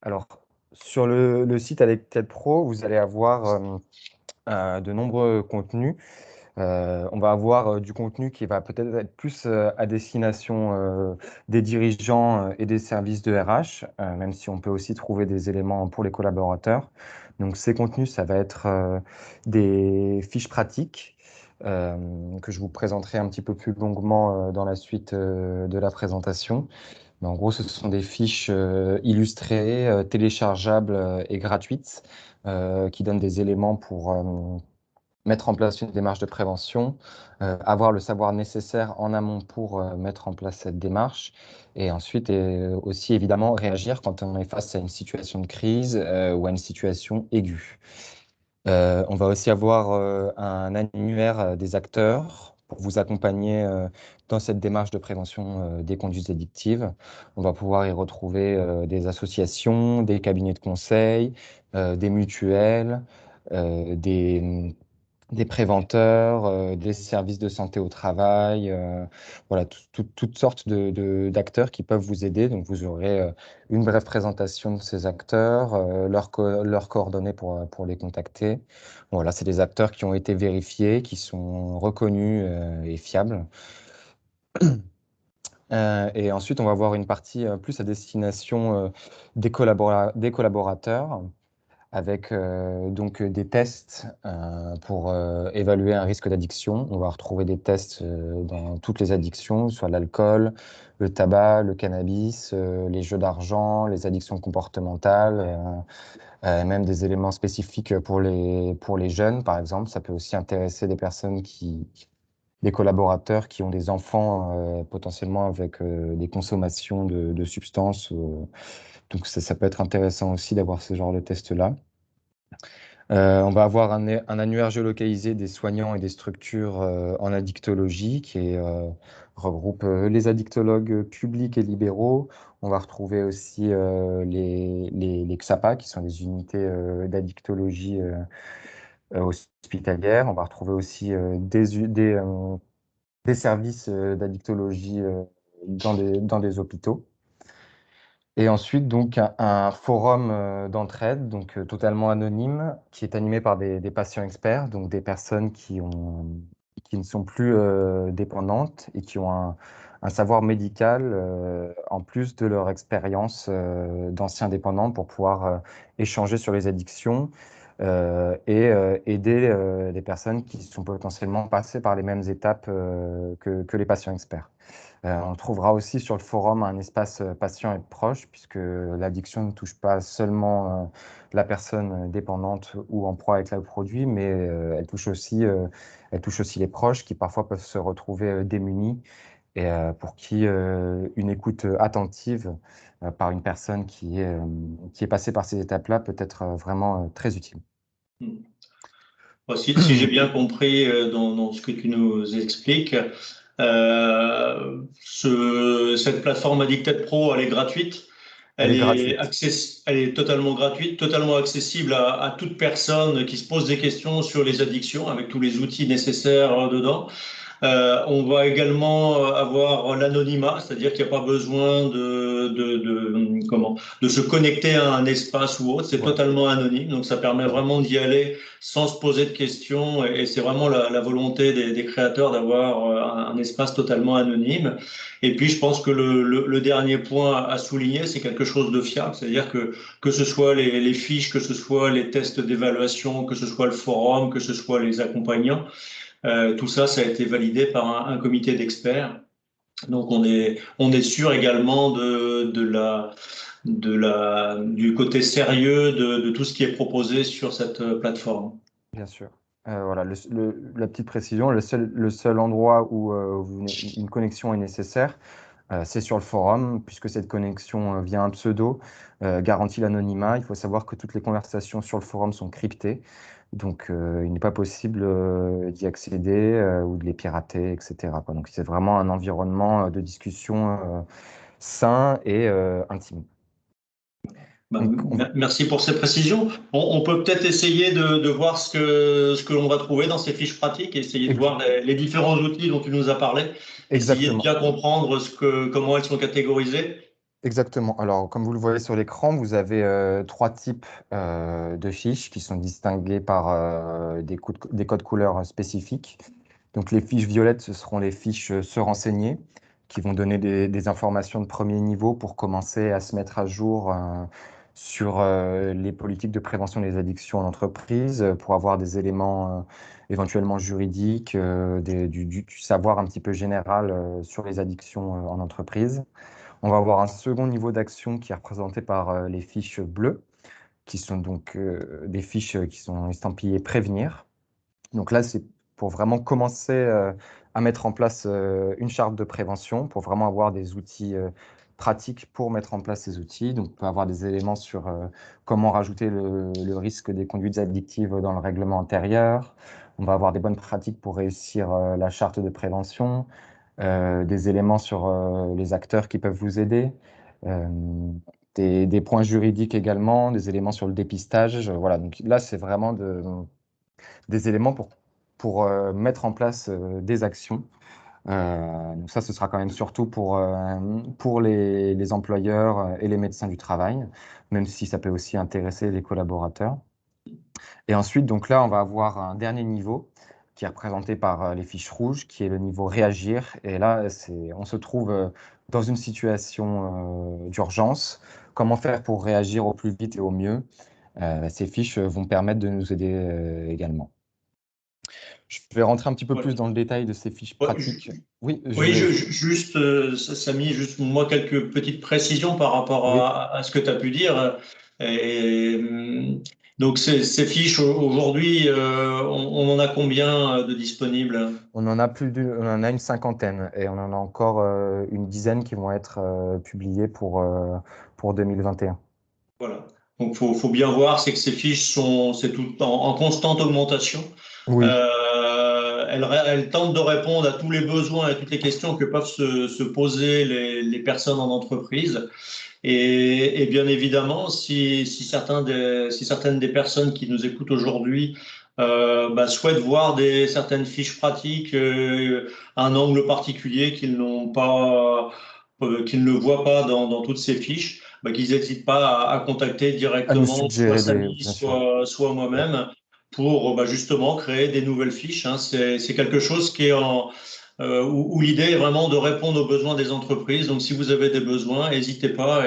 Alors, sur le site Addicted Pro, vous allez avoir de nombreux contenus. On va avoir du contenu qui va peut-être être plus à destination des dirigeants et des services de RH, même si on peut aussi trouver des éléments pour les collaborateurs. Donc ces contenus, ça va être des fiches pratiques que je vous présenterai un petit peu plus longuement dans la suite de la présentation. Mais en gros, ce sont des fiches illustrées, téléchargeables et gratuites qui donnent des éléments pour mettre en place une démarche de prévention, avoir le savoir nécessaire en amont pour mettre en place cette démarche, et ensuite aussi évidemment réagir quand on est face à une situation de crise ou à une situation aiguë. On va aussi avoir un annuaire des acteurs pour vous accompagner dans cette démarche de prévention des conduites addictives. On va pouvoir y retrouver des associations, des cabinets de conseil, des mutuelles, des préventeurs, des services de santé au travail, voilà, toutes sortes d'acteurs qui peuvent vous aider. Donc, vous aurez une brève présentation de ces acteurs, leurs coordonnées pour les contacter. Voilà, c'est des acteurs qui ont été vérifiés, qui sont reconnus et fiables. Et ensuite, on va avoir une partie plus à destination des collaborateurs, avec des tests pour évaluer un risque d'addiction. On va retrouver des tests dans toutes les addictions, soit l'alcool, le tabac, le cannabis, les jeux d'argent, les addictions comportementales, même des éléments spécifiques pour les jeunes, par exemple. Ça peut aussi intéresser des personnes des collaborateurs qui ont des enfants potentiellement avec des consommations de substances. Donc ça peut être intéressant aussi d'avoir ce genre de tests-là. On va avoir un annuaire géolocalisé des soignants et des structures en addictologie qui regroupe les addictologues publics et libéraux. On va retrouver aussi les XAPA, qui sont les unités d'addictologie hospitalière. On va retrouver aussi des services d'addictologie dans des hôpitaux. Et ensuite, donc, un forum d'entraide, donc totalement anonyme, qui est animé par des patients experts, donc des personnes qui ne sont plus dépendantes et qui ont un savoir médical en plus de leur expérience d'anciens dépendants pour pouvoir échanger sur les addictions, aider les personnes qui sont potentiellement passées par les mêmes étapes que les patients experts. On trouvera aussi sur le forum un espace patient et proche, puisque l'addiction ne touche pas seulement la personne dépendante ou en proie avec le produit, mais elle touche aussi les proches qui parfois peuvent se retrouver démunis et pour qui une écoute attentive par une personne qui est passée par ces étapes-là peut être vraiment très utile. Si j'ai bien compris dans ce que tu nous expliques, cette plateforme Addicted Pro, elle est gratuite. Elle est gratuite. Elle est totalement gratuite, totalement accessible à toute personne qui se pose des questions sur les addictions, avec tous les outils nécessaires dedans. On va également avoir l'anonymat, c'est-à-dire qu'il n'y a pas besoin de se connecter à un espace ou autre. C'est totalement anonyme, donc ça permet vraiment d'y aller sans se poser de questions. Et c'est vraiment la volonté des créateurs d'avoir un espace totalement anonyme. Et puis, je pense que le dernier point à souligner, c'est quelque chose de fiable, c'est-à-dire que ce soit les fiches, que ce soit les tests d'évaluation, que ce soit le forum, que ce soit les accompagnants. Tout ça, ça a été validé par un comité d'experts. Donc, on est sûr également du côté sérieux de tout ce qui est proposé sur cette plateforme. Bien sûr. Voilà, la petite précision, le seul endroit où une connexion est nécessaire, c'est sur le forum, puisque cette connexion via un pseudo garantit l'anonymat. Il faut savoir que toutes les conversations sur le forum sont cryptées, donc il n'est pas possible d'y accéder ou de les pirater, etc., quoi. Donc c'est vraiment un environnement de discussion sain et intime. Merci pour ces précisions. On peut peut-être essayer de voir ce que l'on va trouver dans ces fiches pratiques et essayer de voir les différents outils dont tu nous as parlé. Essayer de bien comprendre comment elles sont catégorisées. Exactement. Alors, comme vous le voyez sur l'écran, vous avez 3 types de fiches qui sont distinguées par des codes couleurs spécifiques. Donc, les fiches violettes, ce seront les fiches se renseigner, qui vont donner des informations de premier niveau pour commencer à se mettre à jour sur les politiques de prévention des addictions en entreprise, pour avoir des éléments éventuellement juridiques, du savoir un petit peu général sur les addictions en entreprise. On va avoir un second niveau d'action qui est représenté par les fiches bleues, qui sont donc des fiches qui sont estampillées prévenir. Donc là, c'est pour vraiment commencer à mettre en place une charte de prévention, pour vraiment avoir des outils pratiques pour mettre en place ces outils. Donc, on peut avoir des éléments sur comment rajouter le risque des conduites addictives dans le règlement intérieur. On va avoir des bonnes pratiques pour réussir la charte de prévention, des éléments sur les acteurs qui peuvent vous aider, des points juridiques également, des éléments sur le dépistage. Voilà, donc là, c'est vraiment des éléments pour mettre en place des actions. Donc ça, ce sera quand même surtout pour les employeurs et les médecins du travail, même si ça peut aussi intéresser les collaborateurs. Et ensuite, donc là, on va avoir un dernier niveau qui est représenté par les fiches rouges, qui est le niveau réagir. Et là, on se trouve dans une situation d'urgence. Comment faire pour réagir au plus vite et au mieux? Ces fiches vont permettre de nous aider également. Je vais rentrer un petit peu plus dans le détail de ces fiches pratiques. Oui, Samy, juste moi quelques petites précisions par rapport à ce que tu as pu dire. Donc ces fiches aujourd'hui, on en a combien de disponibles? On en a une cinquantaine et on en a encore une dizaine qui vont être publiées pour 2021. Voilà. Donc faut bien voir, c'est que ces fiches c'est tout en constante augmentation. Oui. Elles tentent de répondre à tous les besoins et toutes les questions que peuvent se poser les personnes en entreprise. Et bien évidemment, si certaines des personnes qui nous écoutent aujourd'hui souhaitent voir certaines fiches pratiques, un angle particulier qu'ils ne voient pas dans toutes ces fiches, qu'ils n'hésitent pas à contacter directement soit Samy, soit moi-même pour justement créer des nouvelles fiches. Hein. C'est quelque chose qui est où l'idée est vraiment de répondre aux besoins des entreprises. Donc, si vous avez des besoins, n'hésitez pas.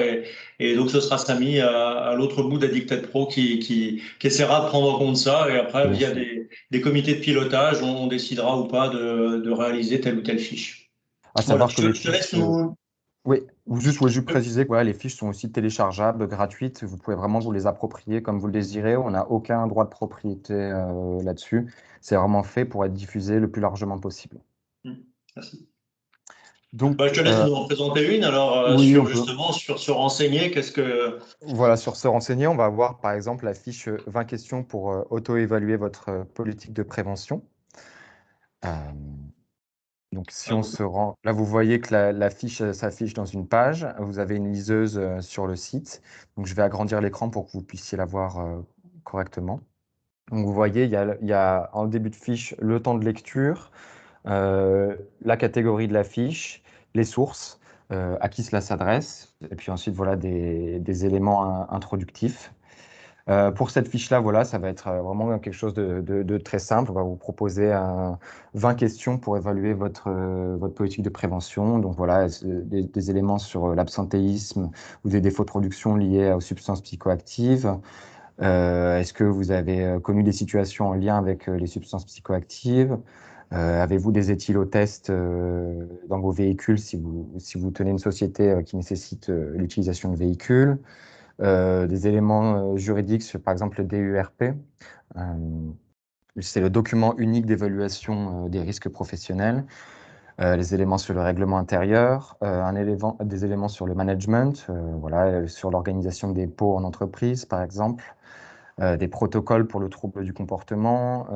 Et donc, ce sera Samy à l'autre bout d'Addicted Pro qui essaiera de prendre en compte ça. Et après, Bien via sûr. des comités de pilotage, on décidera ou pas de réaliser telle ou telle fiche. À Voilà, savoir que les je te laisse fiches, nous. oui, je voulais juste préciser que voilà, les fiches sont aussi téléchargeables, gratuites. Vous pouvez vraiment vous les approprier comme vous le désirez. On n'a aucun droit de propriété là-dessus. C'est vraiment fait pour être diffusé le plus largement possible. Merci. Bah, je Donc, te laisse nous en présenter une. Alors, oui, sur on peut. justement, sur se renseigner, qu'est-ce que. Voilà, sur se renseigner, on va voir par exemple la fiche 20 questions pour auto-évaluer votre politique de prévention. Euh, Donc, si on se rend, là, vous voyez que la fiche s'affiche dans une page. Vous avez une liseuse sur le site. Donc, je vais agrandir l'écran pour que vous puissiez la voir correctement. Donc, vous voyez, il y a en début de fiche le temps de lecture, la catégorie de la fiche, les sources, à qui cela s'adresse, et puis ensuite, voilà, des éléments introductifs. Pour cette fiche-là, voilà, ça va être vraiment quelque chose de très simple. On va vous proposer 20 questions pour évaluer votre politique de prévention. Donc voilà, des éléments sur l'absentéisme ou des défauts de production liés aux substances psychoactives. Est-ce que vous avez connu des situations en lien avec les substances psychoactives? Avez-vous des éthylotests dans vos véhicules si vous tenez une société qui nécessite l'utilisation de véhicules? Des éléments juridiques sur, par exemple, le DURP. C'est le document unique d'évaluation des risques professionnels. Les éléments sur le règlement intérieur, des éléments sur le management, voilà, sur l'organisation des pots en entreprise, par exemple. Des protocoles pour le trouble du comportement.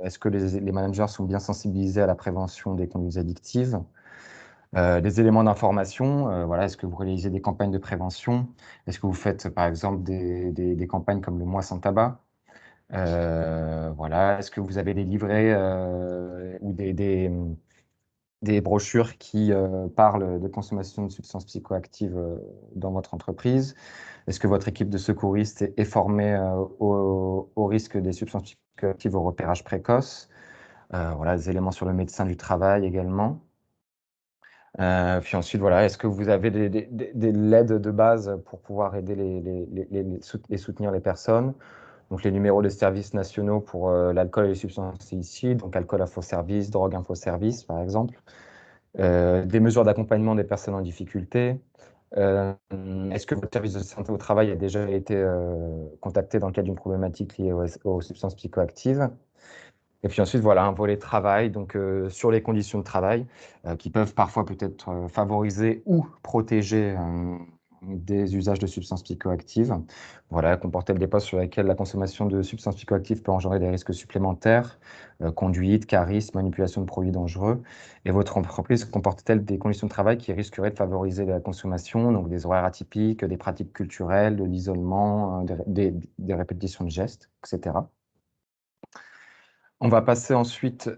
Est-ce que les managers sont bien sensibilisés à la prévention des conduites addictives? Des éléments d'information, voilà, est-ce que vous réalisez des campagnes de prévention? Est-ce que vous faites, par exemple, des campagnes comme le Mois sans tabac? Voilà, est-ce que vous avez des livrets ou des brochures qui parlent de consommation de substances psychoactives dans votre entreprise? Est-ce que votre équipe de secouristes est formée au risque des substances psychoactives au repérage précoce? Voilà, des éléments sur le médecin du travail également. Puis ensuite, voilà, est-ce que vous avez de l'aide de base pour pouvoir aider et soutenir les personnes? Donc, les numéros de services nationaux pour l'alcool et les substances illicites, donc alcool info service, drogue info service, par exemple. Des mesures d'accompagnement des personnes en difficulté. Est-ce que votre service de santé au travail a déjà été contacté dans le cadre d'une problématique liée aux substances psychoactives? Et puis ensuite, voilà, un volet travail, donc sur les conditions de travail, qui peuvent parfois peut-être favoriser ou protéger des usages de substances psychoactives. Voilà, comporte-t-elle des postes sur lesquels la consommation de substances psychoactives peut engendrer des risques supplémentaires, conduite, charisme, manipulation de produits dangereux. Et votre entreprise comporte-t-elle des conditions de travail qui risqueraient de favoriser la consommation, donc des horaires atypiques, des pratiques culturelles, de l'isolement, des répétitions de gestes, etc. On va passer ensuite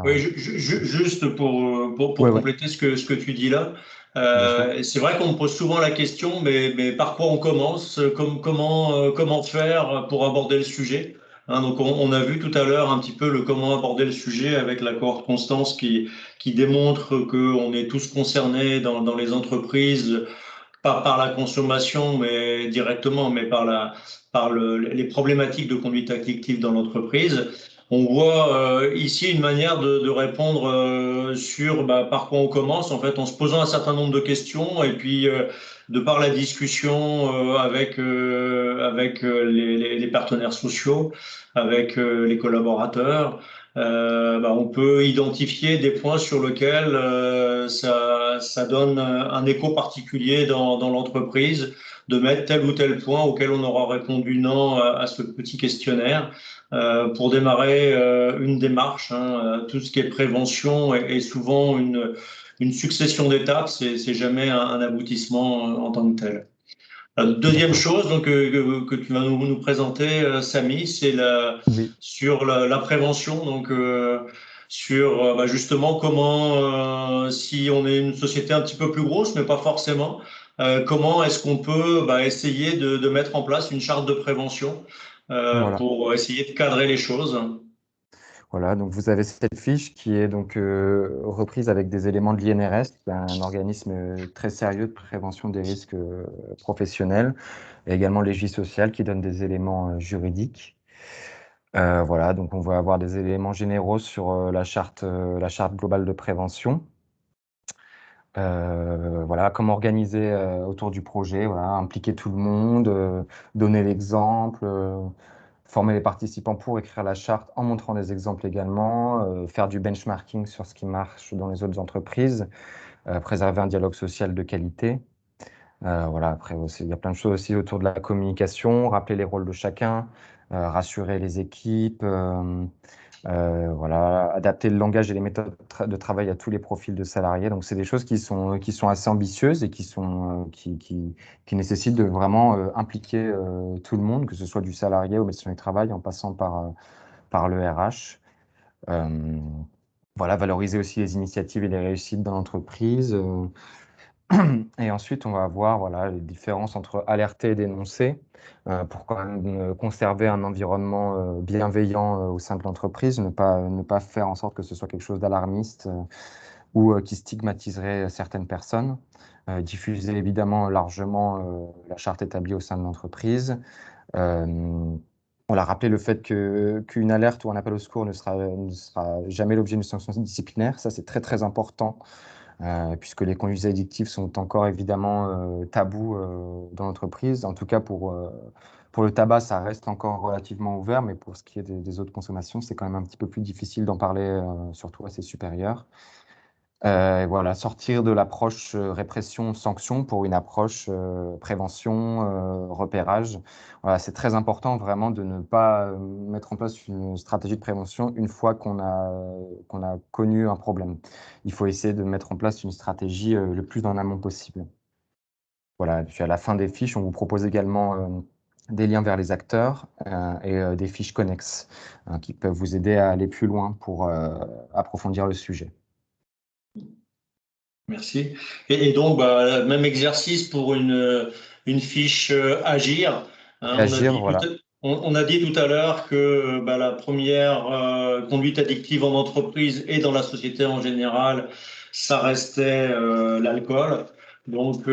Oui, juste pour Ouais, ouais, compléter ce que tu dis là, bien sûr. c'est vrai qu'on me pose souvent la question, mais par quoi on commence? Comment faire pour aborder le sujet? Hein, donc, on a vu tout à l'heure un petit peu le comment aborder le sujet avec la cohorte Constance qui démontre qu'on est tous concernés dans les entreprises, pas par la consommation, mais directement, mais les problématiques de conduite addictive dans l'entreprise. On voit ici une manière de répondre sur par quoi on commence, en fait, en se posant un certain nombre de questions et puis de par la discussion avec les partenaires sociaux, avec les collaborateurs, on peut identifier des points sur lesquels ça donne un écho particulier dans l'entreprise, de mettre tel ou tel point auquel on aura répondu non à ce petit questionnaire pour démarrer une démarche. Hein. Tout ce qui est prévention est souvent une succession d'étapes, c'est jamais un aboutissement en tant que tel. Deuxième D'accord. chose donc, que tu vas nous présenter, Samy, c'est Oui. sur la prévention. Donc, sur justement comment, si on est une société un petit peu plus grosse, mais pas forcément, comment est-ce qu'on peut essayer de mettre en place une charte de prévention Voilà. pour essayer de cadrer les choses. Voilà, donc vous avez cette fiche qui est donc reprise avec des éléments de l'INRS, qui est un organisme très sérieux de prévention des risques professionnels, et également Légisocial qui donne des éléments juridiques. Voilà, donc on va avoir des éléments généraux sur la charte globale de prévention. Voilà, comment organiser autour du projet, voilà, impliquer tout le monde, donner l'exemple, former les participants pour écrire la charte en montrant des exemples également, faire du benchmarking sur ce qui marche dans les autres entreprises, préserver un dialogue social de qualité. Voilà, après aussi, il y a plein de choses aussi autour de la communication, rappeler les rôles de chacun, rassurer les équipes, voilà, adapter le langage et les méthodes de travail à tous les profils de salariés. Donc, c'est des choses qui sont assez ambitieuses et qui nécessitent de vraiment impliquer tout le monde, que ce soit du salarié au médecin du travail, en passant par le RH. Euh, voilà, valoriser aussi les initiatives et les réussites dans l'entreprise. Et ensuite, on va voir voilà, les différences entre alerter et dénoncer pour quand même conserver un environnement bienveillant au sein de l'entreprise, ne pas faire en sorte que ce soit quelque chose d'alarmiste ou qui stigmatiserait certaines personnes. Diffuser évidemment largement la charte établie au sein de l'entreprise. On a rappelé le fait qu'une alerte ou un appel au secours ne sera jamais l'objet d'une sanction disciplinaire. Ça, c'est très, très important puisque les conduites addictives sont encore évidemment tabous dans l'entreprise. En tout cas, pour le tabac, ça reste encore relativement ouvert, mais pour ce qui est des autres consommations, c'est quand même un petit peu plus difficile d'en parler, surtout à ses supérieurs. Et voilà, sortir de l'approche répression-sanction pour une approche prévention, repérage. Voilà, c'est très important vraiment de ne pas mettre en place une stratégie de prévention une fois qu'on a connu un problème. Il faut essayer de mettre en place une stratégie le plus en amont possible. Voilà, et puis à la fin des fiches, on vous propose également des liens vers les acteurs et des fiches connexes qui peuvent vous aider à aller plus loin pour approfondir le sujet. Merci. Et donc, bah, même exercice pour une fiche Agir. Hein, Agir, voilà. On a dit tout à l'heure que bah, la première conduite addictive en entreprise et dans la société en général, ça restait l'alcool. Donc,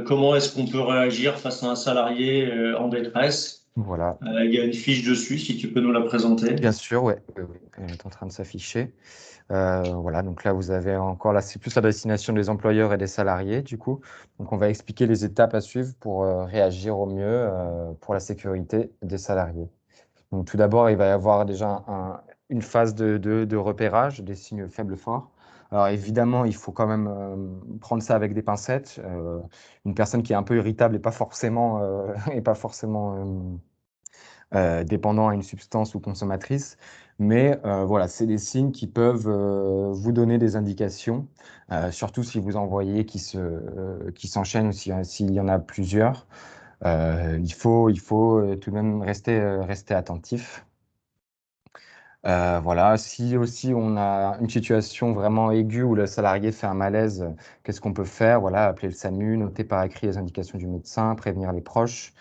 comment est-ce qu'on peut réagir face à un salarié en détresse? Voilà, Il y a une fiche dessus, si tu peux nous la présenter. bien sûr, ouais, oui, elle est en train de s'afficher. Voilà, donc là, vous avez encore, là, c'est plus la destination des employeurs et des salariés, du coup. Donc, on va expliquer les étapes à suivre pour réagir au mieux pour la sécurité des salariés. Donc, tout d'abord, il va y avoir déjà une phase de repérage des signes faibles forts. Alors, évidemment, il faut quand même prendre ça avec des pincettes. Une personne qui est un peu irritable et pas forcément dépendant à une substance ou consommatrice. Mais voilà, c'est des signes qui peuvent vous donner des indications, surtout si vous en voyez qui s'enchaînent ou s'il y en a plusieurs. Il faut tout de même rester attentif. Voilà, si aussi on a une situation vraiment aiguë où le salarié fait un malaise, qu'est-ce qu'on peut faire? Voilà, appeler le SAMU, noter par écrit les indications du médecin, prévenir les proches.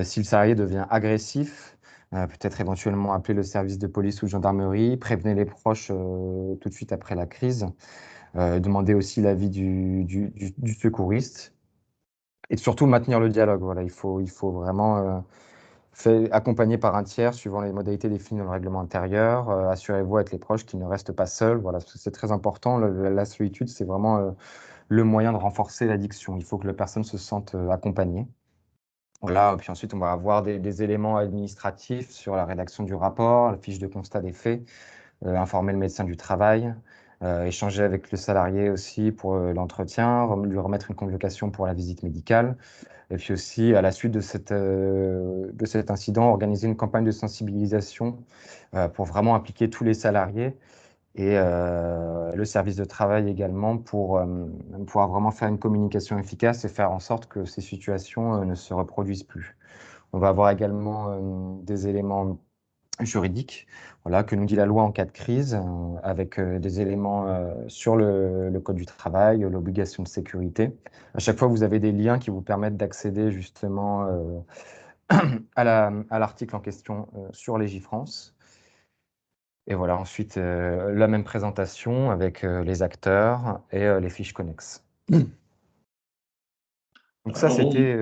Si le salarié devient agressif, peut-être éventuellement appeler le service de police ou de gendarmerie, prévenir les proches tout de suite après la crise, demander aussi l'avis du secouriste et surtout maintenir le dialogue. Voilà, il faut vraiment accompagner par un tiers suivant les modalités définies dans le règlement intérieur. Assurez-vous avec les proches qu'ils ne restent pas seuls. Voilà, parce que c'est très important. La solitude, c'est vraiment le moyen de renforcer l'addiction. Il faut que la personne se sente accompagnée. Voilà, puis ensuite, on va avoir des éléments administratifs sur la rédaction du rapport, la fiche de constat des faits, informer le médecin du travail, échanger avec le salarié aussi pour l'entretien, lui remettre une convocation pour la visite médicale. Et puis aussi, à la suite de cet incident, organiser une campagne de sensibilisation pour vraiment impliquer tous les salariés et le service de travail également pour pouvoir vraiment faire une communication efficace et faire en sorte que ces situations ne se reproduisent plus. On va avoir également des éléments juridiques, voilà, que nous dit la loi en cas de crise, avec des éléments sur le code du travail, l'obligation de sécurité. À chaque fois, vous avez des liens qui vous permettent d'accéder justement à l'article en question sur Légifrance. Et voilà, ensuite, la même présentation avec les acteurs et les fiches connexes. Donc ça, Alors bon, c'était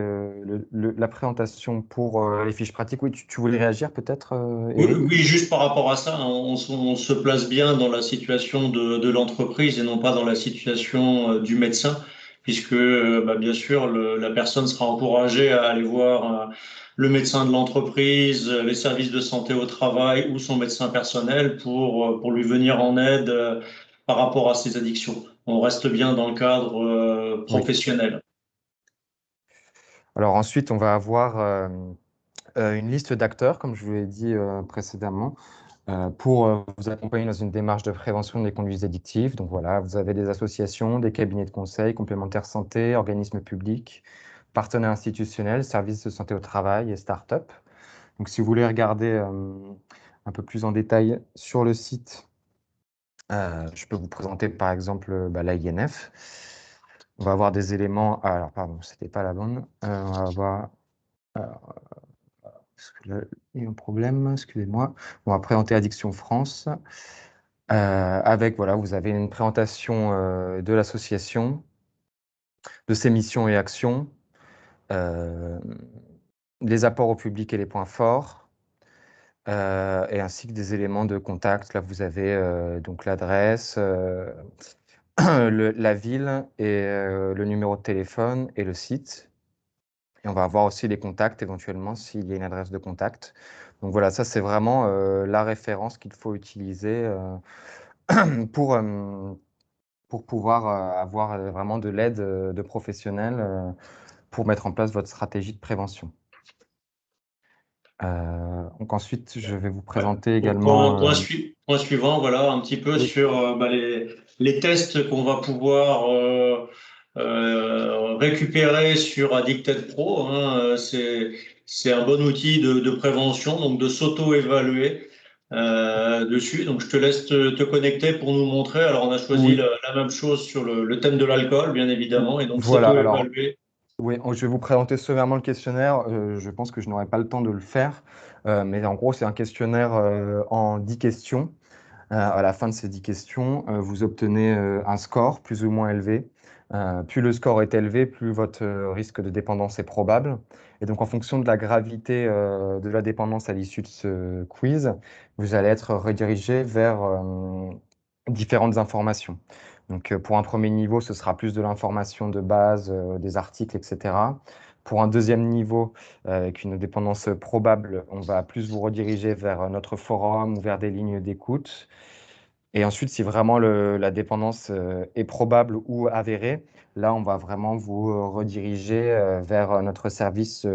la présentation pour les fiches pratiques. Oui, tu voulais réagir peut-être, oui, Eric? oui, juste par rapport à ça, hein, on se place bien dans la situation de l'entreprise et non pas dans la situation du médecin, puisque bah, bien sûr la personne sera encouragée à aller voir le médecin de l'entreprise, les services de santé au travail ou son médecin personnel pour lui venir en aide par rapport à ses addictions. On reste bien dans le cadre Oui. professionnel. Alors ensuite, on va avoir une liste d'acteurs, comme je vous l'ai dit précédemment, pour vous accompagner dans une démarche de prévention des conduites addictives. Donc voilà, vous avez des associations, des cabinets de conseil, complémentaires santé, organismes publics, partenaires institutionnels, services de santé au travail et start-up. Donc si vous voulez regarder un peu plus en détail sur le site, je peux vous présenter par exemple l'INF. On va avoir des éléments. Ah, alors, pardon, c'était pas la bonne. On va avoir. Alors, parce que là, il y a un problème, excusez-moi. On va présenter Addiction France. Avec, voilà, vous avez une présentation de l'association, de ses missions et actions, euh, les apports au public et les points forts, et ainsi que des éléments de contact. Là, vous avez donc l'adresse, la ville et le numéro de téléphone et le site. Et on va avoir aussi les contacts éventuellement s'il y a une adresse de contact. Donc voilà, ça c'est vraiment la référence qu'il faut utiliser pour, pour pouvoir avoir vraiment de l'aide de professionnels pour mettre en place votre stratégie de prévention. Donc ensuite, je vais vous Ouais. présenter également. Point suivant, voilà, un petit peu Oui, sur bah, les tests qu'on va pouvoir récupérer sur Addicted Pro. Hein. C'est un bon outil de prévention, donc de s'auto-évaluer dessus. Donc, je te laisse te connecter pour nous montrer. Alors, on a choisi oui, la même chose sur le thème de l'alcool, bien évidemment, et donc voilà. Alors, s'auto-évaluer. oui, je vais vous présenter sommairement le questionnaire. Je pense que je n'aurai pas le temps de le faire, mais en gros, c'est un questionnaire en 10 questions. À la fin de ces 10 questions, vous obtenez un score plus ou moins élevé. Plus le score est élevé, plus votre risque de dépendance est probable. Et donc, en fonction de la gravité de la dépendance à l'issue de ce quiz, vous allez être redirigé vers différentes informations. Donc, pour un premier niveau, ce sera plus de l'information de base, des articles, etc. Pour un deuxième niveau, avec une dépendance probable, on va plus vous rediriger vers notre forum ou vers des lignes d'écoute. Et ensuite, si vraiment la dépendance est probable ou avérée, là, on va vraiment vous rediriger vers notre service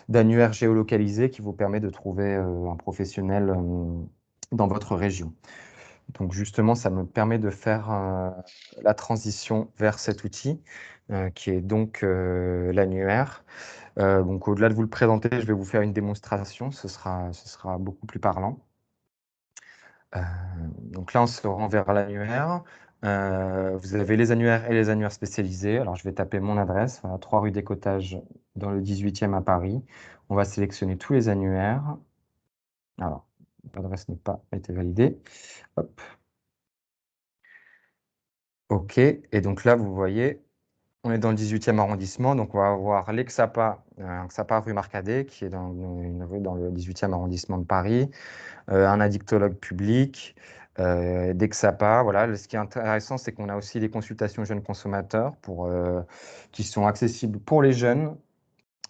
d'annuaire géolocalisé qui vous permet de trouver un professionnel dans votre région. Donc justement, ça me permet de faire la transition vers cet outil qui est donc l'annuaire. Donc au-delà de vous le présenter, je vais vous faire une démonstration, ce sera beaucoup plus parlant. Euh, donc là, on se rend vers l'annuaire. Vous avez les annuaires et les annuaires spécialisés. Alors, je vais taper mon adresse, voilà, 3 rue des Cottages, dans le 18e à Paris. On va sélectionner tous les annuaires. Alors, l'adresse n'a pas été validée. Hop. OK. Et donc là, vous voyez, on est dans le 18e arrondissement. Donc, on va avoir l'Exapa, Xapa rue Marcadet, qui est dans une rue dans le 18e arrondissement de Paris. Un addictologue public, d'Exapa. Voilà. Ce qui est intéressant, c'est qu'on a aussi des consultations jeunes consommateurs qui sont accessibles pour les jeunes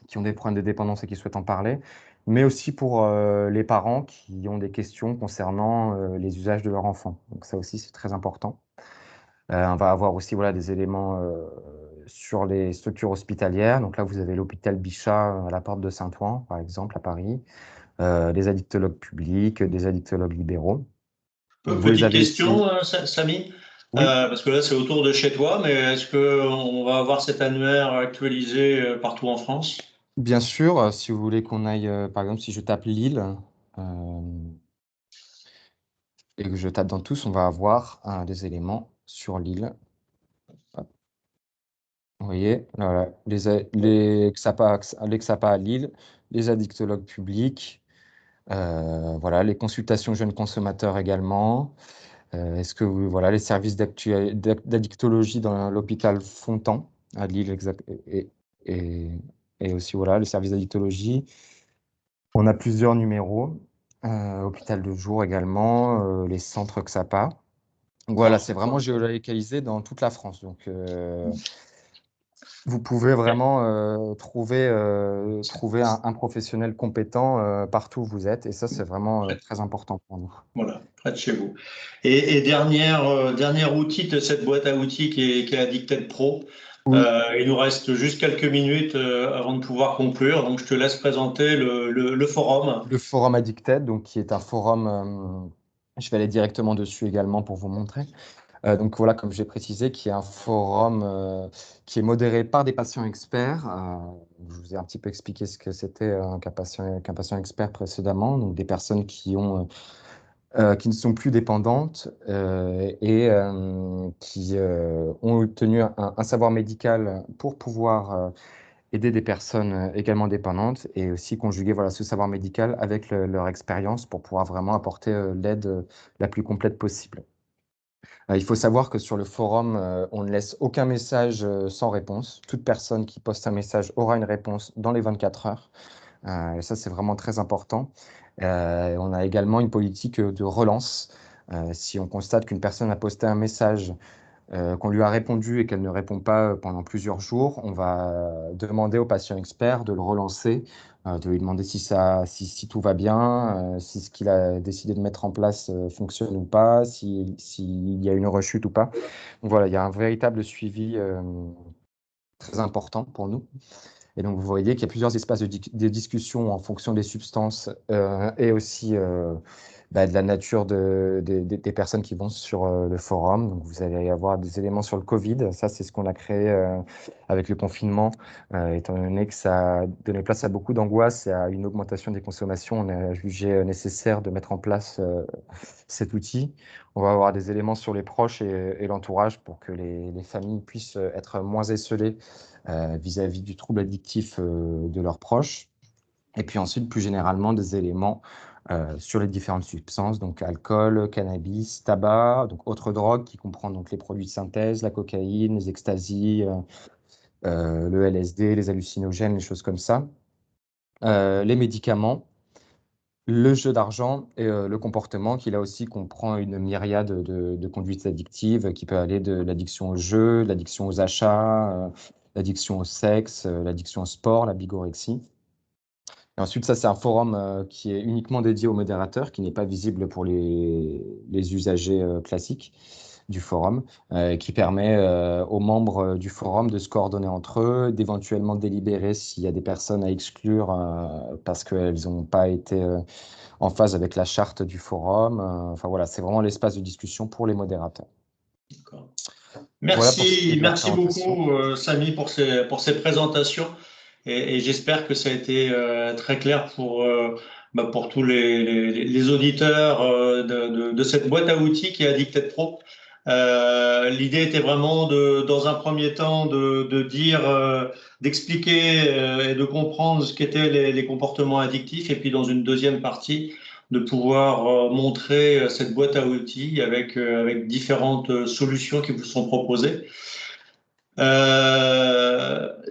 qui ont des problèmes de dépendance et qui souhaitent en parler, mais aussi pour les parents qui ont des questions concernant les usages de leur enfant. Donc ça aussi, c'est très important. On va avoir aussi voilà, des éléments sur les structures hospitalières. Donc là, vous avez l'hôpital Bichat à la porte de Saint-Ouen, par exemple, à Paris, des addictologues publics, des addictologues libéraux. Vous les Petite avez aussi. question, Samy, Oui, parce que là c'est autour de chez toi, mais est-ce que on va avoir cet annuaire actualisé partout en France? bien sûr, si vous voulez qu'on aille, par exemple, si je tape Lille et que je tape dans tous, on va avoir des éléments sur Lille. Hop, vous voyez, voilà, les XAPA à Lille, les addictologues publics, Voilà, les consultations jeunes consommateurs également. Est-ce que voilà, les services d'addictologie dans l'hôpital Fontan à Lille et, et aussi voilà, les services d'addictologie. On a plusieurs numéros, hôpital de jour également, les centres XAPA. Donc voilà, c'est vraiment géolocalisé dans toute la France. Donc vous pouvez vraiment trouver un professionnel compétent partout où vous êtes. Et ça, c'est vraiment très important pour nous. Voilà, près de chez vous. Et dernier outil de cette boîte à outils qui est Addicted Pro. Oui. Il nous reste juste quelques minutes avant de pouvoir conclure. Donc, je te laisse présenter le forum. Le forum Addicted, donc, qui est un forum, je vais aller directement dessus également pour vous montrer. Donc voilà, comme j'ai précisé, qui est un forum qui est modéré par des patients experts. Je vous ai un petit peu expliqué ce que c'était qu'un patient expert précédemment, donc des personnes qui ne sont plus dépendantes et qui ont obtenu un savoir médical pour pouvoir aider des personnes également dépendantes et aussi conjuguer voilà, ce savoir médical avec leur expérience pour pouvoir vraiment apporter l'aide la plus complète possible. Il faut savoir que sur le forum, on ne laisse aucun message sans réponse. Toute personne qui poste un message aura une réponse dans les 24 heures. Et ça, c'est vraiment très important. On a également une politique de relance. Si on constate qu'une personne a posté un message, qu'on lui a répondu et qu'elle ne répond pas pendant plusieurs jours, on va demander au patient expert de le relancer, de lui demander si tout va bien, si ce qu'il a décidé de mettre en place fonctionne ou pas, s'il y a une rechute ou pas. Donc voilà, il y a un véritable suivi très important pour nous. Et donc, vous voyez qu'il y a plusieurs espaces de discussion en fonction des substances et aussi de la nature des personnes qui vont sur le forum. Donc, vous allez avoir des éléments sur le Covid. Ça, c'est ce qu'on a créé avec le confinement, étant donné que ça a donné place à beaucoup d'angoisse et à une augmentation des consommations. On a jugé nécessaire de mettre en place cet outil. On va avoir des éléments sur les proches et l'entourage pour que les familles puissent être moins esselées vis-à-vis du trouble addictif de leurs proches. Et puis ensuite, plus généralement, des éléments sur les différentes substances, donc alcool, cannabis, tabac, donc autres drogues qui comprend donc les produits de synthèse, la cocaïne, les extasies, le LSD, les hallucinogènes, les choses comme ça. Les médicaments, le jeu d'argent et le comportement qui là aussi comprend une myriade de conduites addictives qui peut aller de l'addiction au jeu, l'addiction aux achats, l'addiction au sexe, l'addiction au sport, la bigorexie. Et ensuite, ça, c'est un forum qui est uniquement dédié aux modérateurs, qui n'est pas visible pour les usagers classiques du forum, qui permet aux membres du forum de se coordonner entre eux, d'éventuellement délibérer s'il y a des personnes à exclure parce qu'elles n'ont pas été en phase avec la charte du forum. Enfin voilà, c'est vraiment l'espace de discussion pour les modérateurs. Voilà pour ce qui est de la Merci présentation. beaucoup, Samy, pour ces présentations. Et j'espère que ça a été très clair pour tous les auditeurs de cette boîte à outils qui est Addicted Pro. L'idée était vraiment dans un premier temps de dire, d'expliquer et de comprendre ce qu'étaient les comportements addictifs, et puis dans une deuxième partie de pouvoir montrer cette boîte à outils avec différentes solutions qui vous sont proposées.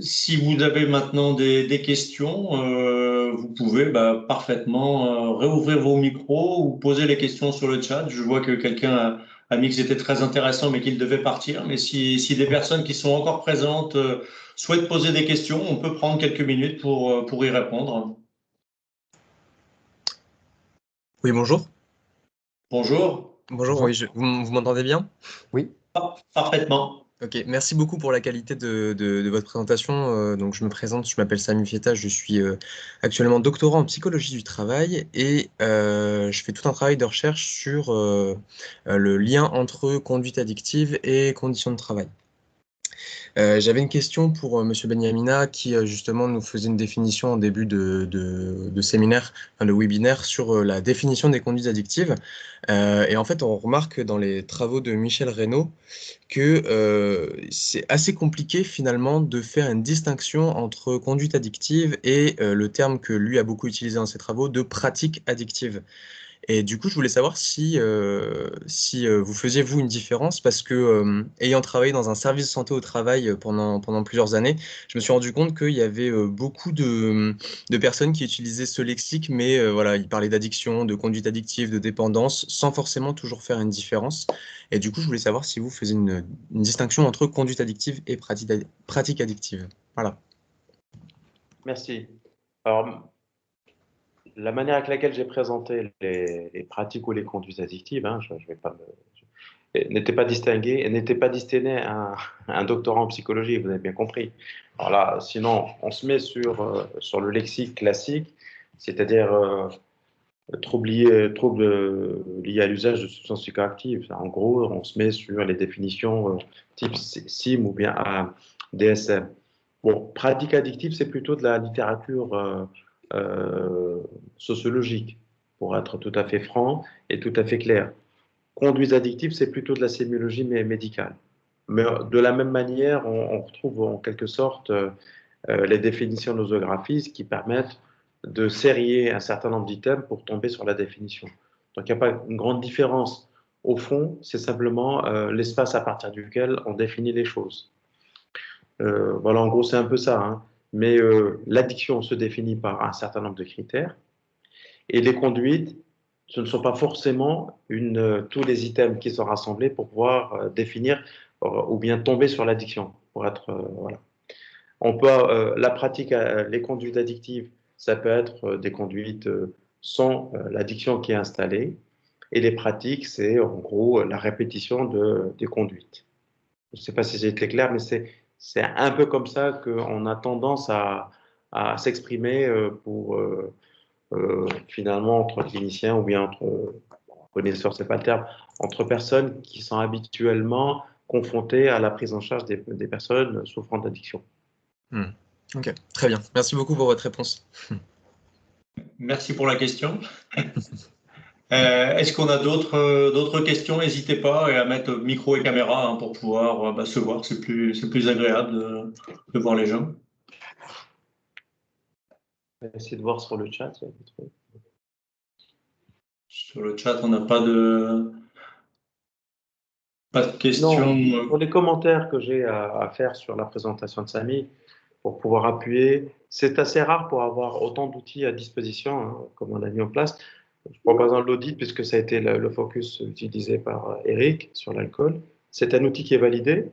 Si vous avez maintenant des questions, vous pouvez parfaitement réouvrir vos micros ou poser les questions sur le chat. Je vois que quelqu'un a mis que c'était très intéressant, mais qu'il devait partir. Mais si des personnes qui sont encore présentes souhaitent poser des questions, on peut prendre quelques minutes pour y répondre. Oui, bonjour. Bonjour. Bonjour, oui, vous m'entendez bien? Oui. Parfaitement. Ok, merci beaucoup pour la qualité de votre présentation. Donc, je me présente, je m'appelle Samy Fietta, je suis actuellement doctorant en psychologie du travail et je fais tout un travail de recherche sur le lien entre conduite addictive et conditions de travail. J'avais une question pour Monsieur Benyamina qui justement nous faisait une définition en début de séminaire, enfin, de webinaire sur la définition des conduites addictives. Et en fait, on remarque dans les travaux de Michel Reynaud que c'est assez compliqué finalement de faire une distinction entre conduite addictive et le terme que lui a beaucoup utilisé dans ses travaux de pratique addictive. Et du coup, je voulais savoir si vous faisiez, vous, une différence, parce que, ayant travaillé dans un service de santé au travail pendant plusieurs années, je me suis rendu compte qu'il y avait beaucoup de personnes qui utilisaient ce lexique, mais voilà, ils parlaient d'addiction, de conduite addictive, de dépendance, sans forcément toujours faire une différence. Et du coup, je voulais savoir si vous faisiez une distinction entre conduite addictive et pratique addictive. Voilà. Merci. Alors, la manière avec laquelle j'ai présenté les pratiques ou les conduites addictives, hein, je vais pas n'était pas distingué et n'était pas destiné à un doctorat en psychologie, vous avez bien compris. Alors là, sinon, on se met sur le lexique classique, c'est-à-dire troubles liés à l'usage de substances psychoactives. En gros, on se met sur les définitions type SIM ou bien DSM. Bon, pratique addictive, c'est plutôt de la littérature sociologique, pour être tout à fait franc et tout à fait clair. Conduite addictive, c'est plutôt de la sémiologie médicale. Mais de la même manière, on retrouve en quelque sorte les définitions nosographiques qui permettent de sérier un certain nombre d'items pour tomber sur la définition. Donc il n'y a pas une grande différence. Au fond, c'est simplement l'espace à partir duquel on définit les choses. Voilà, en gros, c'est un peu ça. Hein. Mais l'addiction se définit par un certain nombre de critères. Et les conduites, ce ne sont pas forcément tous les items qui sont rassemblés pour pouvoir définir ou bien tomber sur l'addiction. Pour être, voilà. On peut, la pratique, les conduites addictives, ça peut être des conduites sans l'addiction qui est installée. Et les pratiques, c'est en gros la répétition des conduites. Je ne sais pas si j'ai été clair, mais c'est un peu comme ça qu'on a tendance à s'exprimer pour finalement entre cliniciens ou bien entre connaisseurs, c'est pas le terme, entre personnes qui sont habituellement confrontées à la prise en charge des personnes souffrant d'addiction. Ok, très bien. Merci beaucoup pour votre réponse. Merci pour la question. Est-ce qu'on a d'autres questions? N'hésitez pas à mettre micro et caméra hein, pour pouvoir se voir. C'est plus agréable de voir les gens. On va essayer de voir sur le chat. Sur le chat, on n'a pas de questions. Non, pour les commentaires que j'ai à faire sur la présentation de Samy, pour pouvoir appuyer, c'est assez rare pour avoir autant d'outils à disposition, hein, comme on a mis en place. Je prends par exemple l'audit, puisque ça a été le focus utilisé par Eric sur l'alcool. C'est un outil qui est validé.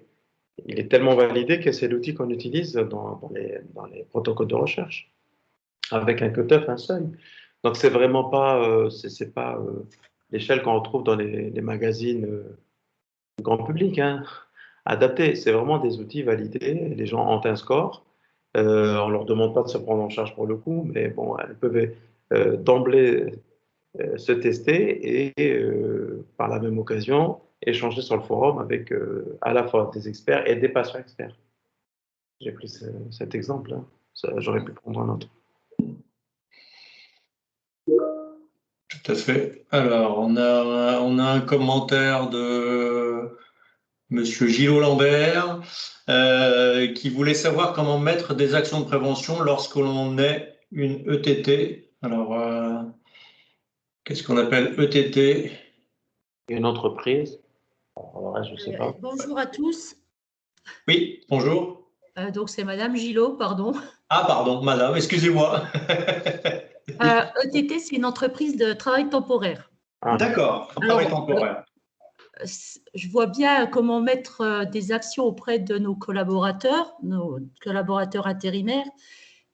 Il est tellement validé que c'est l'outil qu'on utilise dans les protocoles de recherche, avec un cut-off, un seuil. Donc, c'est vraiment pas, c'est pas l'échelle qu'on retrouve dans les magazines grand public, hein, adaptés. C'est vraiment des outils validés. Les gens ont un score. On ne leur demande pas de se prendre en charge pour le coup, mais bon, elles peuvent d'emblée se tester et par la même occasion échanger sur le forum avec à la fois des experts et des patients experts. J'ai pris cet exemple, hein. J'aurais pu prendre un autre. Tout à fait. Alors, on a un commentaire de Monsieur Gillot Lambert qui voulait savoir comment mettre des actions de prévention lorsque l'on est une ETT. Alors, qu'est-ce qu'on appelle ETT? Une entreprise, alors, je ne sais pas. Bonjour à tous. Oui, bonjour. Donc, c'est Madame Gillot, pardon. Ah, pardon, madame, excusez-moi. ETT, c'est une entreprise de travail temporaire. Ah. D'accord, travail temporaire. Je vois bien comment mettre des actions auprès de nos collaborateurs intérimaires,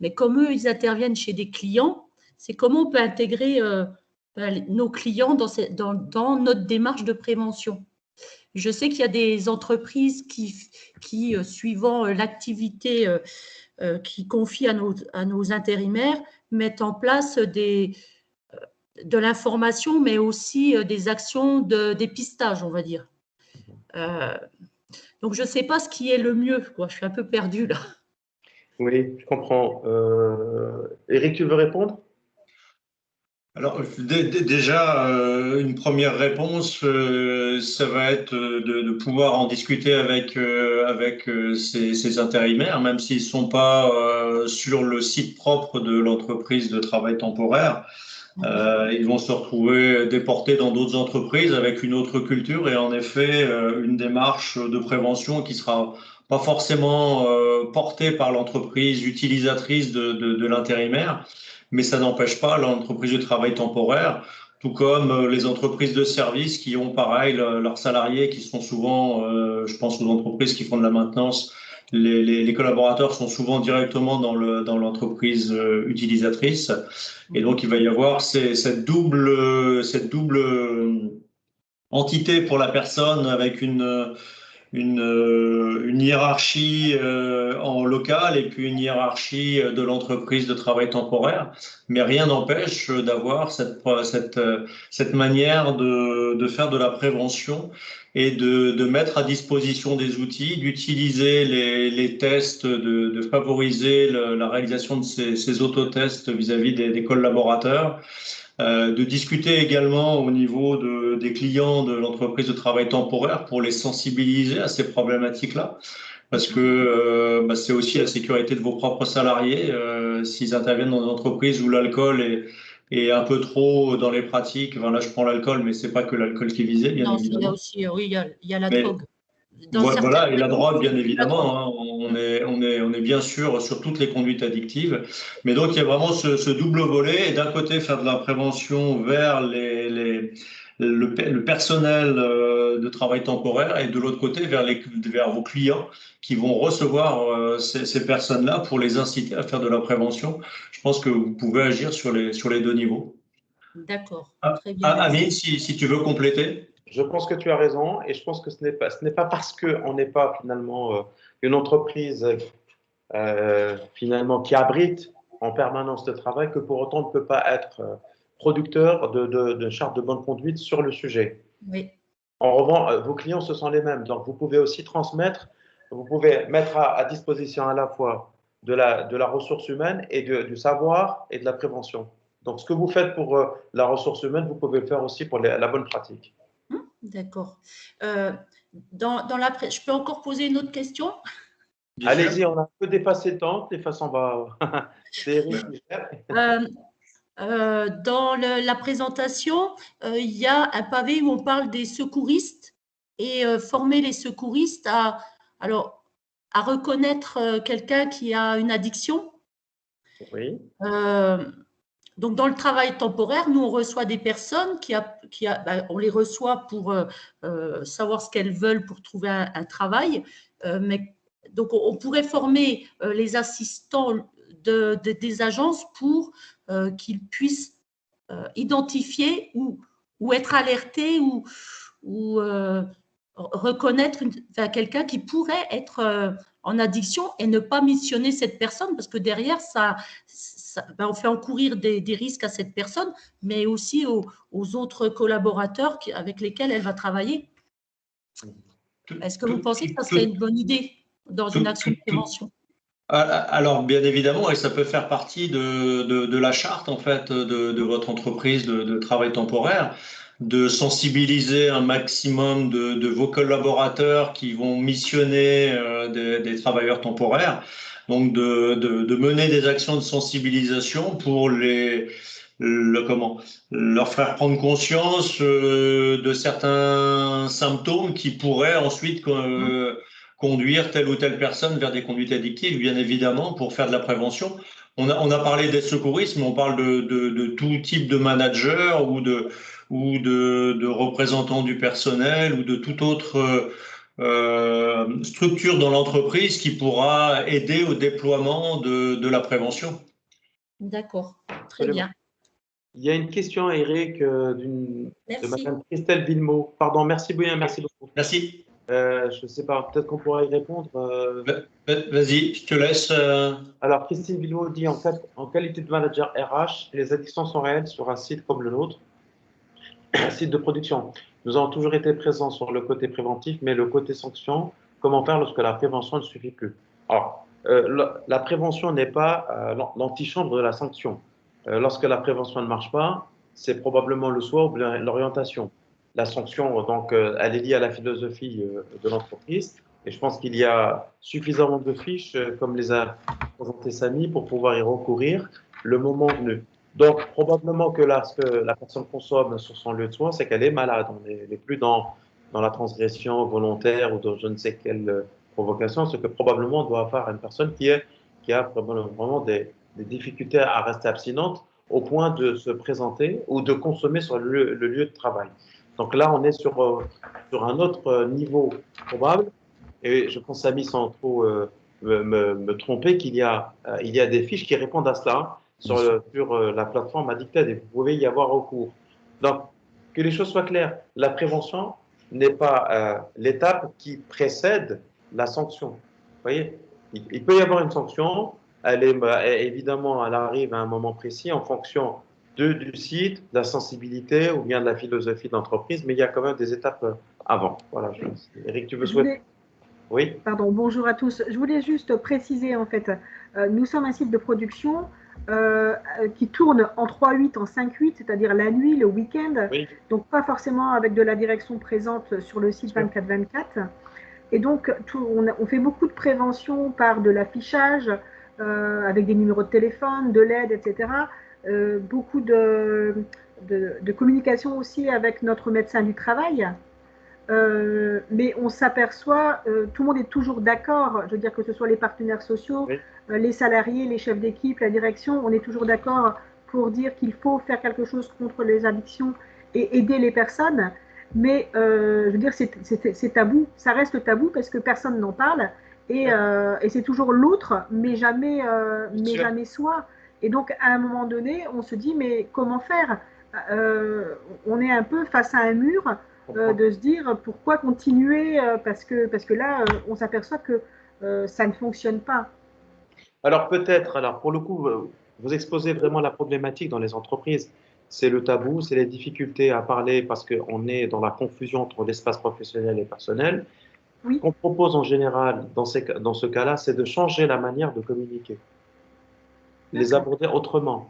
mais comme eux, ils interviennent chez des clients, c'est comment on peut intégrer nos clients dans notre démarche de prévention. Je sais qu'il y a des entreprises qui suivant l'activité qui confient à nos intérimaires, mettent en place de l'information, mais aussi des actions de dépistage, on va dire. Donc, je ne sais pas ce qui est le mieux, quoi. Je suis un peu perdue là. Oui, je comprends. Eric, tu veux répondre? Alors, déjà, une première réponse, ça va être de pouvoir en discuter avec ces intérimaires, même s'ils ne sont pas sur le site propre de l'entreprise de travail temporaire. Ils vont se retrouver déportés dans d'autres entreprises avec une autre culture et en effet, une démarche de prévention qui sera pas forcément portée par l'entreprise utilisatrice de l'intérimaire, mais ça n'empêche pas l'entreprise de travail temporaire, tout comme les entreprises de services qui ont pareil leurs salariés qui sont souvent, je pense aux entreprises qui font de la maintenance, les collaborateurs sont souvent directement dans l'entreprise utilisatrice. Et donc, il va y avoir cette double entité pour la personne avec une hiérarchie en local et puis une hiérarchie de l'entreprise de travail temporaire. Mais rien n'empêche d'avoir cette manière de faire de la prévention et de mettre à disposition des outils, d'utiliser les tests, de favoriser la réalisation de ces autotests vis-à-vis des collaborateurs. De discuter également au niveau des clients de l'entreprise de travail temporaire pour les sensibiliser à ces problématiques-là, parce que c'est aussi la sécurité de vos propres salariés. S'ils interviennent dans une entreprise où l'alcool est un peu trop dans les pratiques, enfin là je prends l'alcool, mais c'est pas que l'alcool qui est visé, bien Non, il y a évidemment. aussi, oui, il y a la Mais drogue. Dans voilà, certains et la pays, drogue, bien la drogue. évidemment, hein, on est bien sûr sur toutes les conduites addictives. Mais donc, il y a vraiment ce double volet. Et d'un côté, faire de la prévention vers le personnel de travail temporaire et de l'autre côté, vers vos clients qui vont recevoir ces personnes-là pour les inciter à faire de la prévention. Je pense que vous pouvez agir sur les deux niveaux. D'accord, Ah, très bien, merci. Amine, si tu veux compléter. Je pense que tu as raison et je pense que ce n'est pas parce qu'on n'est pas finalement une entreprise finalement qui abrite en permanence de travail que pour autant on ne peut pas être producteur de charte de bonne conduite sur le sujet. Oui, En revanche, vos clients, ce sont les mêmes. Donc, vous pouvez aussi transmettre, vous pouvez mettre à disposition à la fois de la ressource humaine et du savoir et de la prévention. Donc, ce que vous faites pour la ressource humaine, vous pouvez le faire aussi pour la bonne pratique. d'accord. Je peux encore poser une autre question? Bien sûr. Allez-y, on a un peu dépassé le temps. De toute façon, c'est Eric qui gère. Dans la présentation, il y a un pavé où on parle des secouristes et former les secouristes alors, à reconnaître quelqu'un qui a une addiction. Oui. Donc, dans le travail temporaire, nous, on reçoit des personnes on les reçoit pour savoir ce qu'elles veulent pour trouver un travail. Donc, on pourrait former les assistants des agences pour qu'ils puissent identifier ou être alertés ou reconnaître quelqu'un qui pourrait être en addiction et ne pas missionner cette personne parce que derrière, on fait encourir des risques à cette personne, mais aussi aux autres collaborateurs avec lesquels elle va travailler. Est-ce que vous pensez que ça serait une bonne idée dans une action de prévention? Alors, bien évidemment, et ça peut faire partie de la charte en fait de votre entreprise de travail temporaire, de sensibiliser un maximum de vos collaborateurs qui vont missionner des travailleurs temporaires, donc de mener des actions de sensibilisation pour leur faire prendre conscience de certains symptômes qui pourraient ensuite conduire telle ou telle personne vers des conduites addictives, bien évidemment, pour faire de la prévention. On a parlé des secouristes, mais on parle de tout type de manager ou de représentants du personnel ou de toute autre structure dans l'entreprise qui pourra aider au déploiement de la prévention. D'accord, très bien. Il y a une question, Eric, de Merci. Mme Christelle Villemot. Pardon, merci bien, merci beaucoup. Merci. Je ne sais pas, peut-être qu'on pourra y répondre. Vas-y, je te laisse. Alors, Christine Villemot dit en qualité de manager RH, les addictions sont réelles sur un site comme le nôtre, un site de production. Nous avons toujours été présents sur le côté préventif, mais le côté sanction, comment faire lorsque la prévention ne suffit plus. Alors, la prévention n'est pas l'antichambre de la sanction. Lorsque la prévention ne marche pas, c'est probablement le choix ou bien l'orientation. La sanction, donc, elle est liée à la philosophie de l'entreprise. Et je pense qu'il y a suffisamment de fiches, comme les a présentées Samy, pour pouvoir y recourir le moment venu. Donc, probablement que lorsque la personne consomme sur son lieu de soins, c'est qu'elle est malade. On n'est plus dans la transgression volontaire ou dans je ne sais quelle provocation, ce que probablement doit faire une personne qui a vraiment des difficultés à rester abstinente au point de se présenter ou de consommer sur le lieu de travail. Donc là, on est sur un autre niveau probable. Et je pense, Samy, sans trop me tromper, il y a des fiches qui répondent à cela sur la plateforme Addicted et vous pouvez y avoir recours. Donc, que les choses soient claires, la prévention n'est pas l'étape qui précède la sanction. Vous voyez, il peut y avoir une sanction, évidemment, elle arrive à un moment précis en fonction du site, de la sensibilité ou bien de la philosophie d'entreprise, mais il y a quand même des étapes avant. Voilà, Eric, tu veux souhaiter? Oui. Pardon, bonjour à tous. Je voulais juste préciser, en fait, nous sommes un site de production qui tourne en 3/8, en 5/8, c'est-à-dire la nuit, le week-end, Oui. donc pas forcément avec de la direction présente sur le site 24/24. Et donc, on fait beaucoup de prévention par de l'affichage, avec des numéros de téléphone, de l'aide, etc. Beaucoup de communication aussi avec notre médecin du travail. Mais on s'aperçoit, tout le monde est toujours d'accord, je veux dire que ce soit les partenaires sociaux, Oui. Les salariés, les chefs d'équipe, la direction, on est toujours d'accord pour dire qu'il faut faire quelque chose contre les addictions et aider les personnes. Mais je veux dire, c'est tabou, ça reste tabou parce que personne n'en parle et c'est toujours l'autre, mais jamais soi. Et donc, à un moment donné, on se dit, mais comment faire? On est un peu face à un mur. De se dire pourquoi continuer parce que là, on s'aperçoit que ça ne fonctionne pas. Alors peut-être, alors pour le coup, vous exposez vraiment la problématique dans les entreprises. C'est le tabou, c'est les difficultés à parler parce qu'on est dans la confusion entre l'espace professionnel et personnel. Oui. Ce qu'on propose en général dans ce cas-là, c'est de changer la manière de communiquer, les aborder autrement,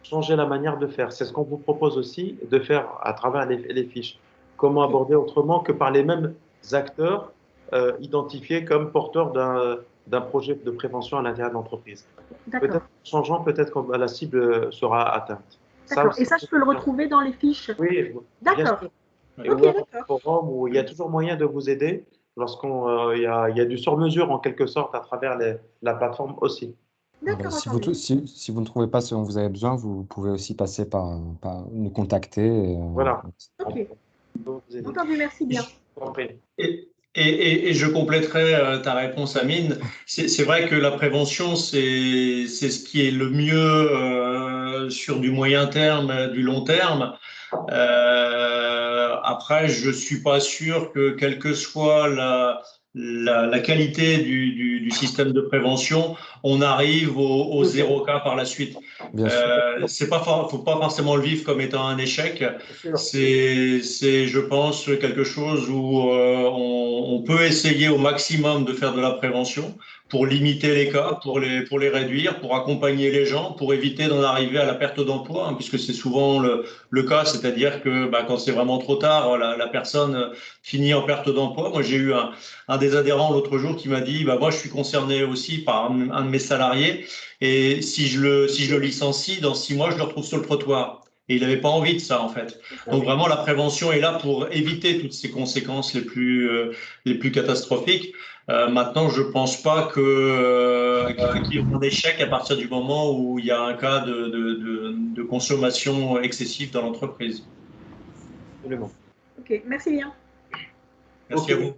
changer la manière de faire. C'est ce qu'on vous propose aussi de faire à travers les fiches. Comment aborder autrement que par les mêmes acteurs identifiés comme porteurs d'un projet de prévention à l'intérieur de l'entreprise. Peut-être en changeant, peut-être que la cible sera atteinte. D'accord. Et ça, je peux le retrouver dans les fiches? Oui, d'accord. Et okay, forum où il y a toujours moyen de vous aider lorsqu'on il y a du sur-mesure en quelque sorte à travers la plateforme aussi. Si vous ne trouvez pas ce dont vous avez besoin, vous pouvez aussi passer par nous contacter. Voilà. Ok. Entendu, merci bien. Et je compléterai ta réponse, Amine. C'est vrai que la prévention, c'est ce qui est le mieux sur du moyen terme, du long terme. Après, je suis pas sûr que quelle que soit la qualité du système de prévention, on arrive au 0 cas par la suite. C'est pas, faut pas forcément le vivre comme étant un échec. C'est, je pense, quelque chose où on peut essayer au maximum de faire de la prévention pour limiter les cas, pour les réduire, pour accompagner les gens, pour éviter d'en arriver à la perte d'emploi, hein, puisque c'est souvent le cas, c'est-à-dire que quand c'est vraiment trop tard, la personne finit en perte d'emploi. Moi, j'ai eu un des adhérents l'autre jour qui m'a dit, moi, je suis concerné aussi par un de mes salariés, et si je le licencie, dans 6 mois, je le retrouve sur le trottoir. Et il n'avait pas envie de ça, en fait. Donc vraiment, la prévention est là pour éviter toutes ces conséquences les plus catastrophiques. Maintenant, je pense pas qu'il y ait un échec à partir du moment où il y a un cas de consommation excessive dans l'entreprise. Absolument. Ok, merci bien. Merci à vous.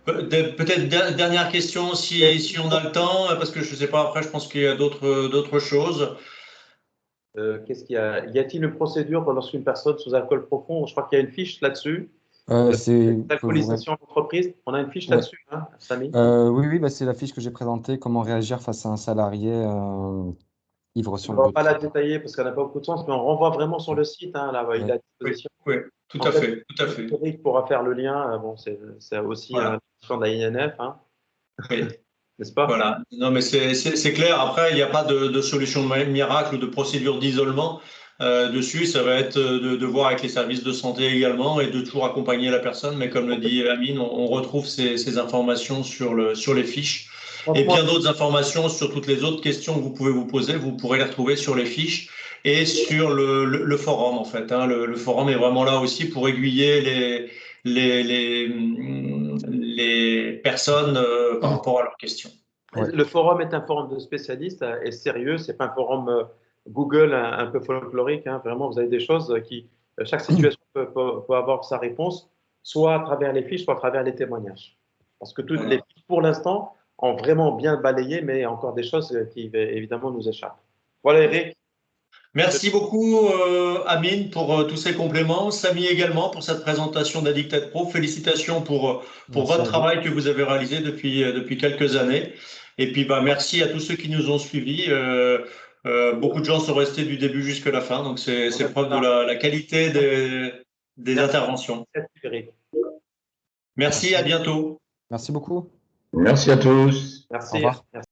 Peut-être dernière question, si on a le temps, parce que je ne sais pas, après, je pense qu'il y a d'autres choses. Qu'est-ce qu'il y a? Y a-t-il une procédure lorsqu'une personne sous alcool profond? Je crois qu'il y a une fiche là-dessus. L'alcoolisation d'entreprise. On a une fiche là-dessus, hein, Samy? Oui, c'est la fiche que j'ai présentée. Comment réagir face à un salarié ivre sur le lieu de travail. On ne va pas la détailler parce qu'elle n'a pas beaucoup de sens, mais on renvoie vraiment sur le site. Hein, là, il est à disposition. Oui. Tout En à fait, fait, tout à fait. Eric pourra faire le lien. Bon, c'est aussi Voilà. un question de la INF, hein, Oui. n'est-ce pas? Voilà. Non, mais c'est clair. Après, il n'y a pas de solution miracle ou de procédure d'isolement dessus. Ça va être de voir avec les services de santé également et de toujours accompagner la personne. Mais comme le dit Amine, on retrouve ces informations sur les fiches. Et Franchement, bien d'autres informations sur toutes les autres questions que vous pouvez vous poser, vous pourrez les retrouver sur les fiches et sur le forum, en fait. Hein. Le forum est vraiment là aussi pour aiguiller les personnes par rapport à leurs questions. Ouais. le forum est un forum de spécialistes et sérieux. C'est pas un forum Google un peu folklorique, hein. Vraiment, vous avez des choses qui, chaque situation peut avoir sa réponse, soit à travers les fiches, soit à travers les témoignages. Parce que toutes Voilà. les fiches, pour l'instant, ont vraiment bien balayé, mais il y a encore des choses qui, évidemment, nous échappent. Voilà, Eric. Merci beaucoup, Amine, pour tous ces compléments. Samy également pour cette présentation d'Addicted Pro. Félicitations pour Merci votre à vous. travail que vous avez réalisé depuis quelques années. Et puis, merci à tous ceux qui nous ont suivis. Beaucoup de gens sont restés du début jusqu'à la fin. Donc, c'est preuve de la qualité des Merci, interventions. Eric. Merci, à bientôt. Merci beaucoup. Merci à tous. Merci. Au revoir. Merci.